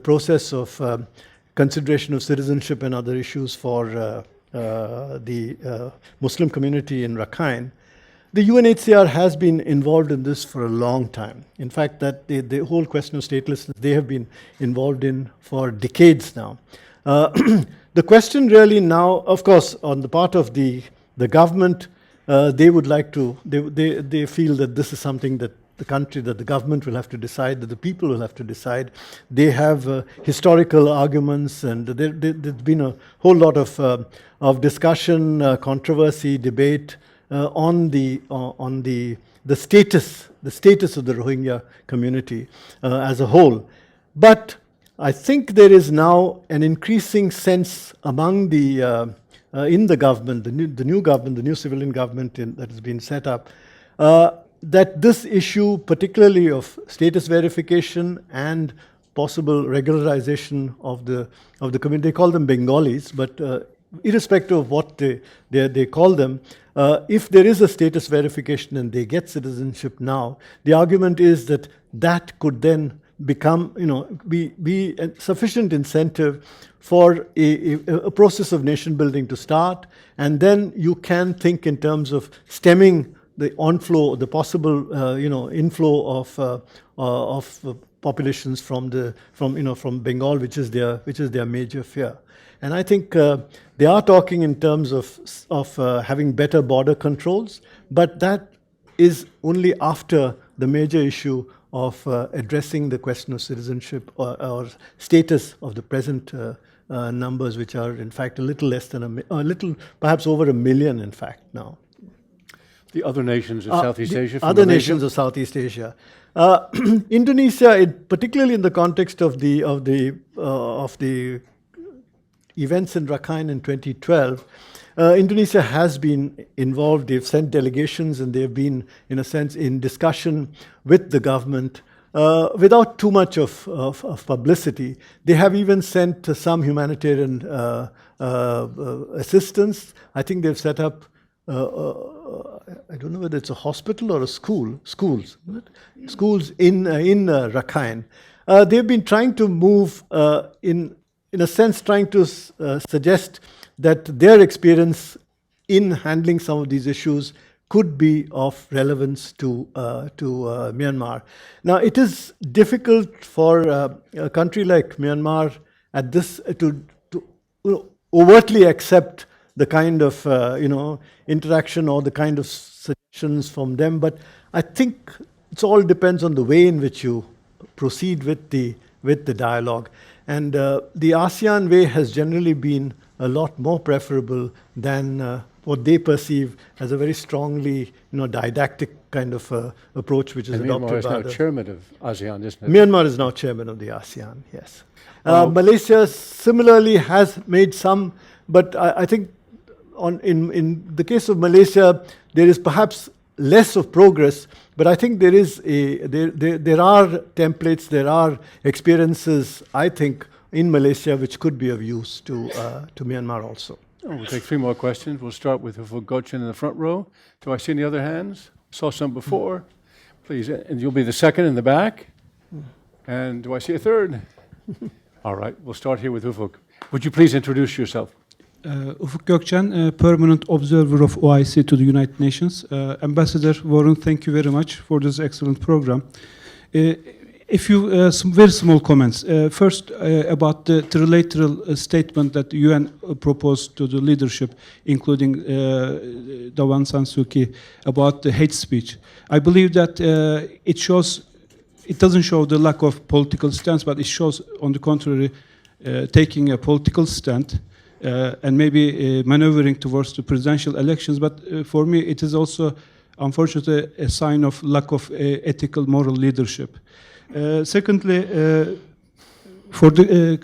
process of consideration of citizenship and other issues for the Muslim community in Rakhine, the UNHCR has been involved in this for a long time. In fact, that the whole question of statelessness they have been involved in for decades now. The question really now, of course, on the part of the government, they would like to, they feel that this is something that the government will have to decide, that the people will have to decide. They have historical arguments, and there's been a whole lot of discussion, controversy, debate on the status of the Rohingya community as a whole. But I think there is now an increasing sense among in the government, the new government, the new civilian government that has been set up, that this issue, particularly of status verification and possible regularization of the community, they call them Bengalis, but irrespective of what they call them, if there is a status verification and they get citizenship now, the argument is that could then become, be a sufficient incentive for a process of nation building to start, and then you can think in terms of stemming the onflow, the possible, inflow of populations from Bengal, which is their major fear. And I think they are talking in terms of having better border controls, but that is only after the major issue of addressing the question of citizenship or status of the present numbers, which are in fact a little less than perhaps over 1 million, in fact, now. The other nations of Southeast Asia? Other nations of Southeast Asia. Indonesia, particularly in the context of the events in Rakhine in 2012, Indonesia has been involved. They've sent delegations and they've been, in a sense, in discussion with the government without too much of publicity. They have even sent some humanitarian assistance. I think they've set up I don't know whether it's a hospital or a schools in Rakhine. They've been trying to move, in a sense, trying to suggest that their experience in handling some of these issues could be of relevance to Myanmar. Now, it is difficult for a country like Myanmar at this to overtly accept the kind of interaction or the kind of suggestions from them, but I think it all depends on the way in which you proceed with the dialogue. And the ASEAN way has generally been a lot more preferable than what they perceive as a very strongly didactic kind of approach, which is adopted by Myanmar is now chairman of ASEAN, isn't it? Myanmar is now chairman of the ASEAN, yes. Malaysia similarly has made some, but I think in the case of Malaysia, there is perhaps less of progress, but I think there are templates, there are experiences, I think, in Malaysia which could be of use to Myanmar also. We'll take 3 more questions. We'll start with Hoge in the front row. Do I see any other hands? Saw some before. Please, and you'll be the second in the back. And do I see a third? All right, we'll start here with Ufuk. Would you please introduce yourself? Ufuk Gökçen, permanent observer of OIC to the United Nations. Ambassador Warren, thank you very much for this excellent program. A few very small comments. First, about the trilateral statement that the UN proposed to the leadership, including Aung San Suu Kyi, about the hate speech. I believe that it doesn't show the lack of political stance, but it shows, on the contrary, taking a political stand. And maybe maneuvering towards the presidential elections, but for me it is also, unfortunately, a sign of lack of ethical, moral leadership. Secondly, for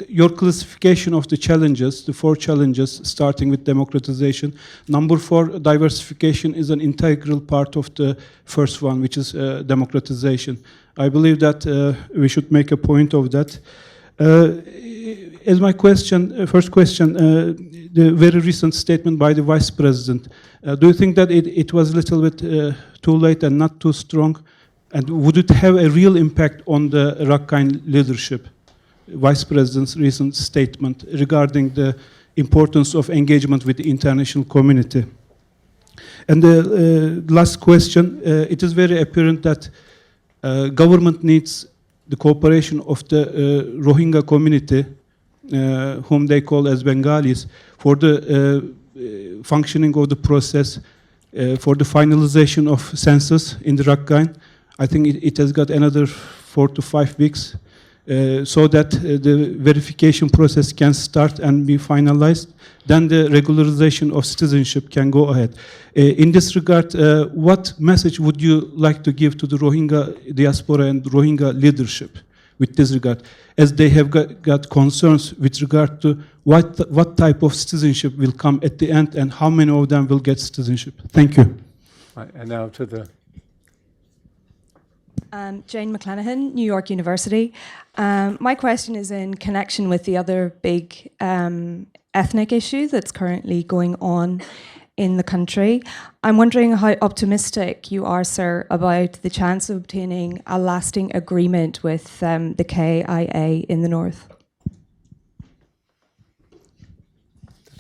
your classification of the challenges, the 4 challenges, starting with democratization, number 4, diversification, is an integral part of the first one, which is democratization. I believe that we should make a point of that. As my first question, the very recent statement by the Vice President, do you think that it was a little bit too late and not too strong? And would it have a real impact on the Rakhine leadership? Vice President's recent statement regarding the importance of engagement with the international community. And the last question, it is very apparent that government needs the cooperation of the Rohingya community, whom they call as Bengalis, for the functioning of the process, for the finalization of census in the Rakhine. I think it has got another 4 to 5 weeks, so that the verification process can start and be finalized. Then the regularization of citizenship can go ahead. In this regard, what message would you like to give to the Rohingya diaspora and Rohingya leadership with this regard, as they have got concerns with regard to what type of citizenship will come at the end and how many of them will get citizenship? Thank you. Right, and now to the... Jane McClanahan, New York University. My question is in connection with the other big ethnic issue that's currently going on in the country. I'm wondering how optimistic you are, sir, about the chance of obtaining a lasting agreement with the KIA in the north.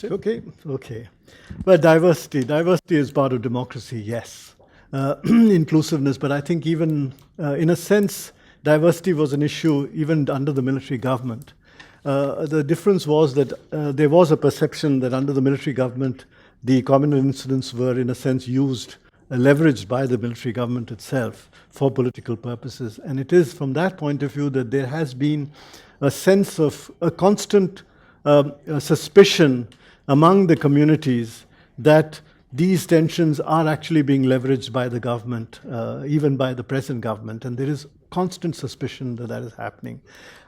Okay. Well, diversity is part of democracy, yes. Inclusiveness, but I think even in a sense, diversity was an issue even under the military government. The difference was that there was a perception that under the military government, the communal incidents were in a sense used, leveraged by the military government itself for political purposes. And it is from that point of view that there has been a sense of a constant suspicion among the communities that these tensions are actually being leveraged by the government, even by the present government, and there is constant suspicion that that is happening.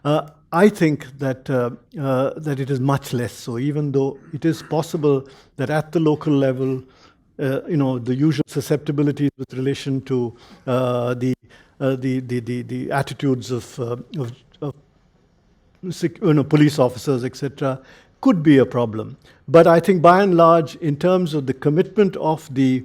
I think that that it is much less so, even though it is possible that at the local level, the usual susceptibilities with relation to the attitudes of police officers, etc., could be a problem. But I think by and large, in terms of the commitment of the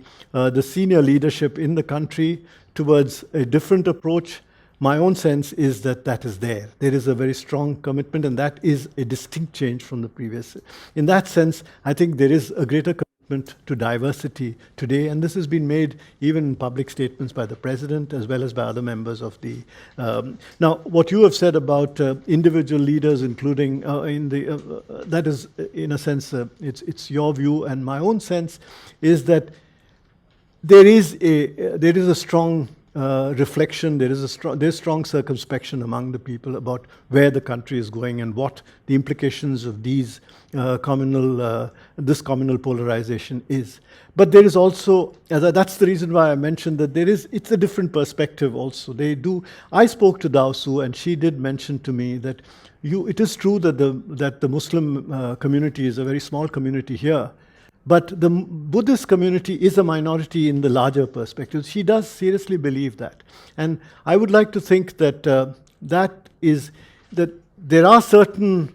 senior leadership in the country towards a different approach, my own sense is that that is there. There is a very strong commitment, and that is a distinct change from the previous. In that sense, I think there is a greater commitment to diversity today, and this has been made even in public statements by the President as well as by other members of the... Now, what you have said about individual leaders, including that is, in a sense, it's your view, and my own sense is that there is a strong reflection, there's strong circumspection among the people about where the country is going and what the implications of these this communal polarization is. But there is also, that's the reason why I mentioned that it's a different perspective also. I spoke to Dao Su, and she did mention to me that it is true that the Muslim community is a very small community here, but the Buddhist community is a minority in the larger perspective. She does seriously believe that. And I would like to think that there are certain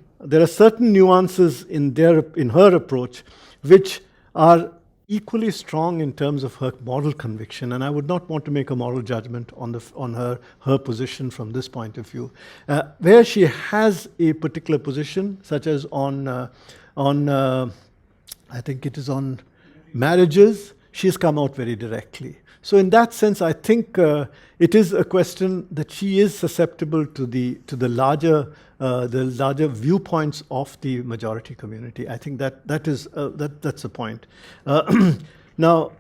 nuances in her approach which are equally strong in terms of her moral conviction, and I would not want to make a moral judgment on her position from this point of view. Where she has a particular position, such as on I think it is on marriages, she's come out very directly. So in that sense, I think it is a question that she is susceptible to the larger viewpoints of the majority community. I think that's the point. Now,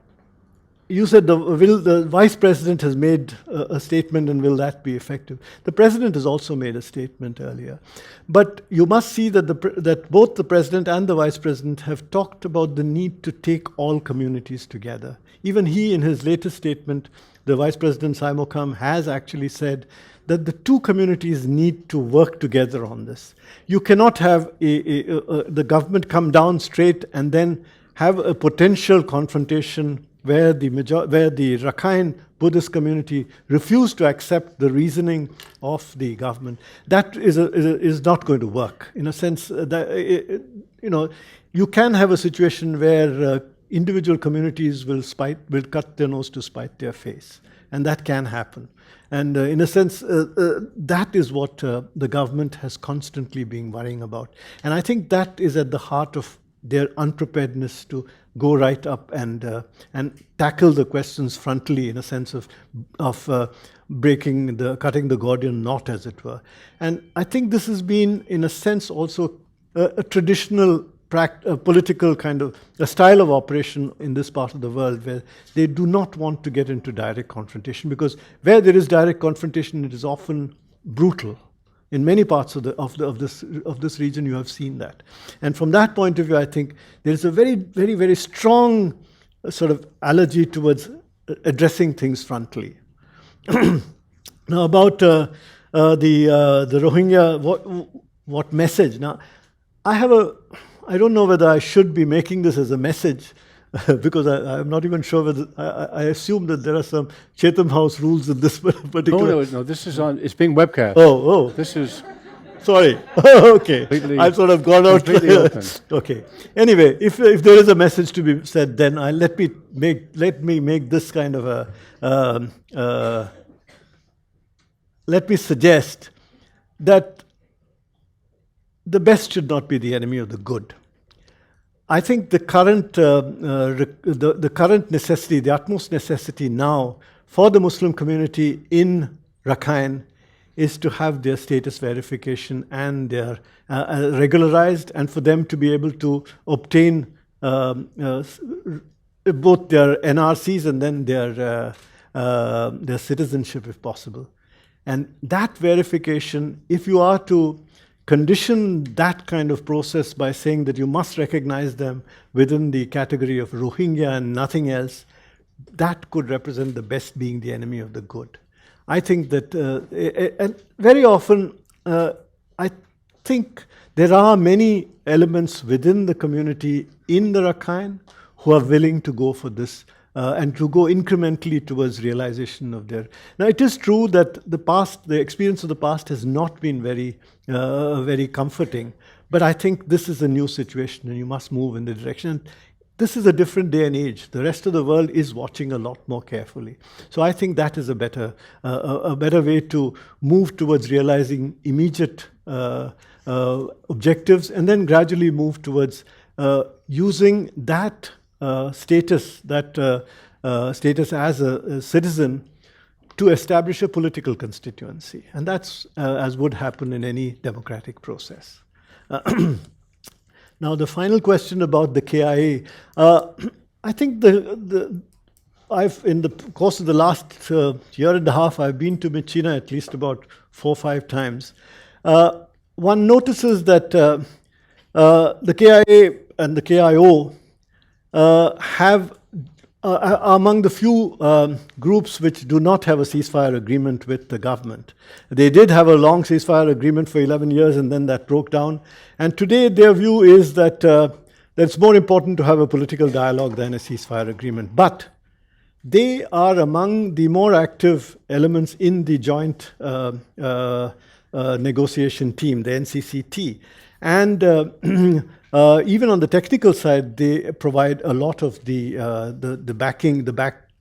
you said the Vice President has made a statement, and will that be effective? The President has also made a statement earlier. But you must see that both the President and the Vice President have talked about the need to take all communities together. Even he, in his latest statement, the Vice President Saimokam, has actually said that the two communities need to work together on this. You cannot have the government come down straight and then have a potential confrontation where the Rakhine Buddhist community refused to accept the reasoning of the government. That is not going to work. In a sense, that you can have a situation where individual communities will cut their nose to spite their face, and that can happen. And in a sense, that is what the government has constantly been worrying about. And I think that is at the heart of their unpreparedness to go right up and tackle the questions frontally, in a sense of cutting the Gordian knot, as it were. And I think this has been, in a sense, also a traditional political kind of a style of operation in this part of the world, where they do not want to get into direct confrontation, because where there is direct confrontation, it is often brutal. In many parts of this region, you have seen that. And from that point of view, I think there is a very, very, very strong sort of allergy towards addressing things frontally. Now, about the Rohingya, what message? Now, I don't know whether I should be making this as a message, because I'm not even sure whether, I assume that there are some Chatham House rules in this particular... No, this is on, it's being webcast. Oh. This is, Sorry. Okay. Completely- I've sort of gone out. completely open. Okay. Anyway, if there is a message to be said, then let me make this kind of a. Let me suggest that the best should not be the enemy of the good. I think the current the current necessity, the utmost necessity now for the Muslim community in Rakhine is to have their status verification and their regularized, and for them to be able to obtain both their NRCs and then their citizenship if possible. And that verification, if you are to condition that kind of process by saying that you must recognize them within the category of Rohingya and nothing else, that could represent the best being the enemy of the good. I think that, and very often, I think there are many elements within the community in the Rakhine who are willing to go for this and to go incrementally towards realization of their. Now, it is true that the experience of the past has not been very comforting, but I think this is a new situation and you must move in the direction. This is a different day and age. The rest of the world is watching a lot more carefully. So I think that is a better way to move towards realizing immediate objectives, and then gradually move towards using that status as a citizen to establish a political constituency. And that's as would happen in any democratic process. Now, the final question about the KIA. I think I've, in the course of the last year and a half, I've been to Myitkyina at least about 4 or 5 times. One notices that the KIA and the KIO are among the few groups which do not have a ceasefire agreement with the government. They did have a long ceasefire agreement for 11 years and then that broke down. And today their view is that it's more important to have a political dialogue than a ceasefire agreement. But they are among the more active elements in the joint negotiation team, the NCCT. And even on the technical side, they provide a lot of the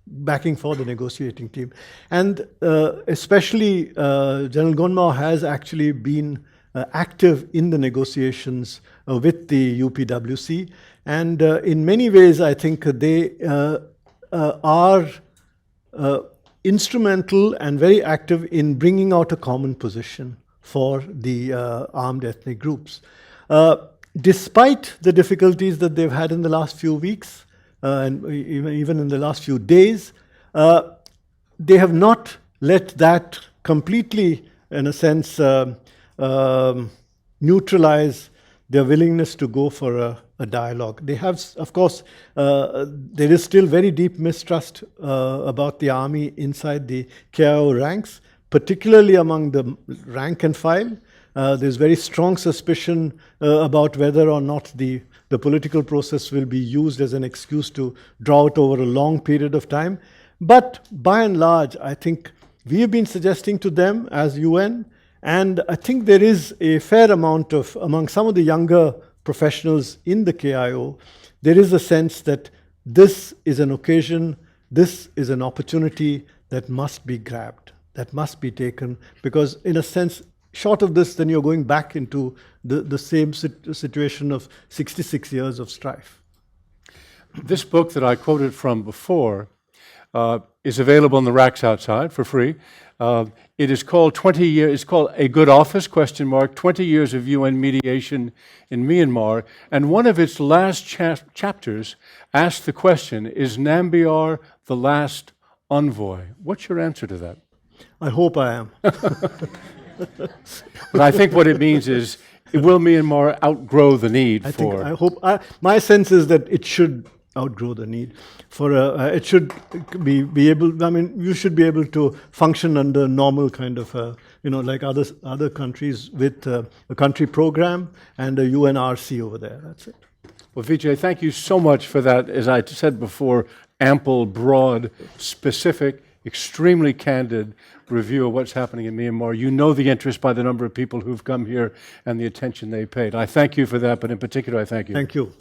backing for the negotiating team. And especially General Gonmao has actually been active in the negotiations with the UPWC. And in many ways, I think they are instrumental and very active in bringing out a common position for the armed ethnic groups. Despite the difficulties that they've had in the last few weeks, and even in the last few days, they have not let that completely, in a sense, neutralize their willingness to go for a dialogue. They have, of course, there is still very deep mistrust about the army inside the KIO ranks, particularly among the rank and file. There's very strong suspicion about whether or not the political process will be used as an excuse to draw it over a long period of time. But by and large, I think we have been suggesting to them as UN, and I think there is a fair amount of, among some of the younger professionals in the KIO, there is a sense that this is an occasion, this is an opportunity that must be grabbed, that must be taken, because in a sense, short of this, then you're going back into the same situation of 66 years of strife. This book that I quoted from before is available in the racks outside for free. It is called 20 years, it's called A Good Office, 20 Years of UN Mediation in Myanmar. And one of its last chapters asks the question, is Nambiar the last envoy? What's your answer to that? I hope I am. But I think what it means is, will Myanmar outgrow the need for... I hope, my sense is that it should outgrow the need for, it should be able, I mean, you should be able to function under normal kind of, like other countries with a country program and a UNRC over there, that's it. Well, Vijay, thank you so much for that, as I said before, ample, broad, specific, extremely candid review of what's happening in Myanmar. You know the interest by the number of people who've come here and the attention they paid. I thank you for that, but in particular, I thank you. Thank you.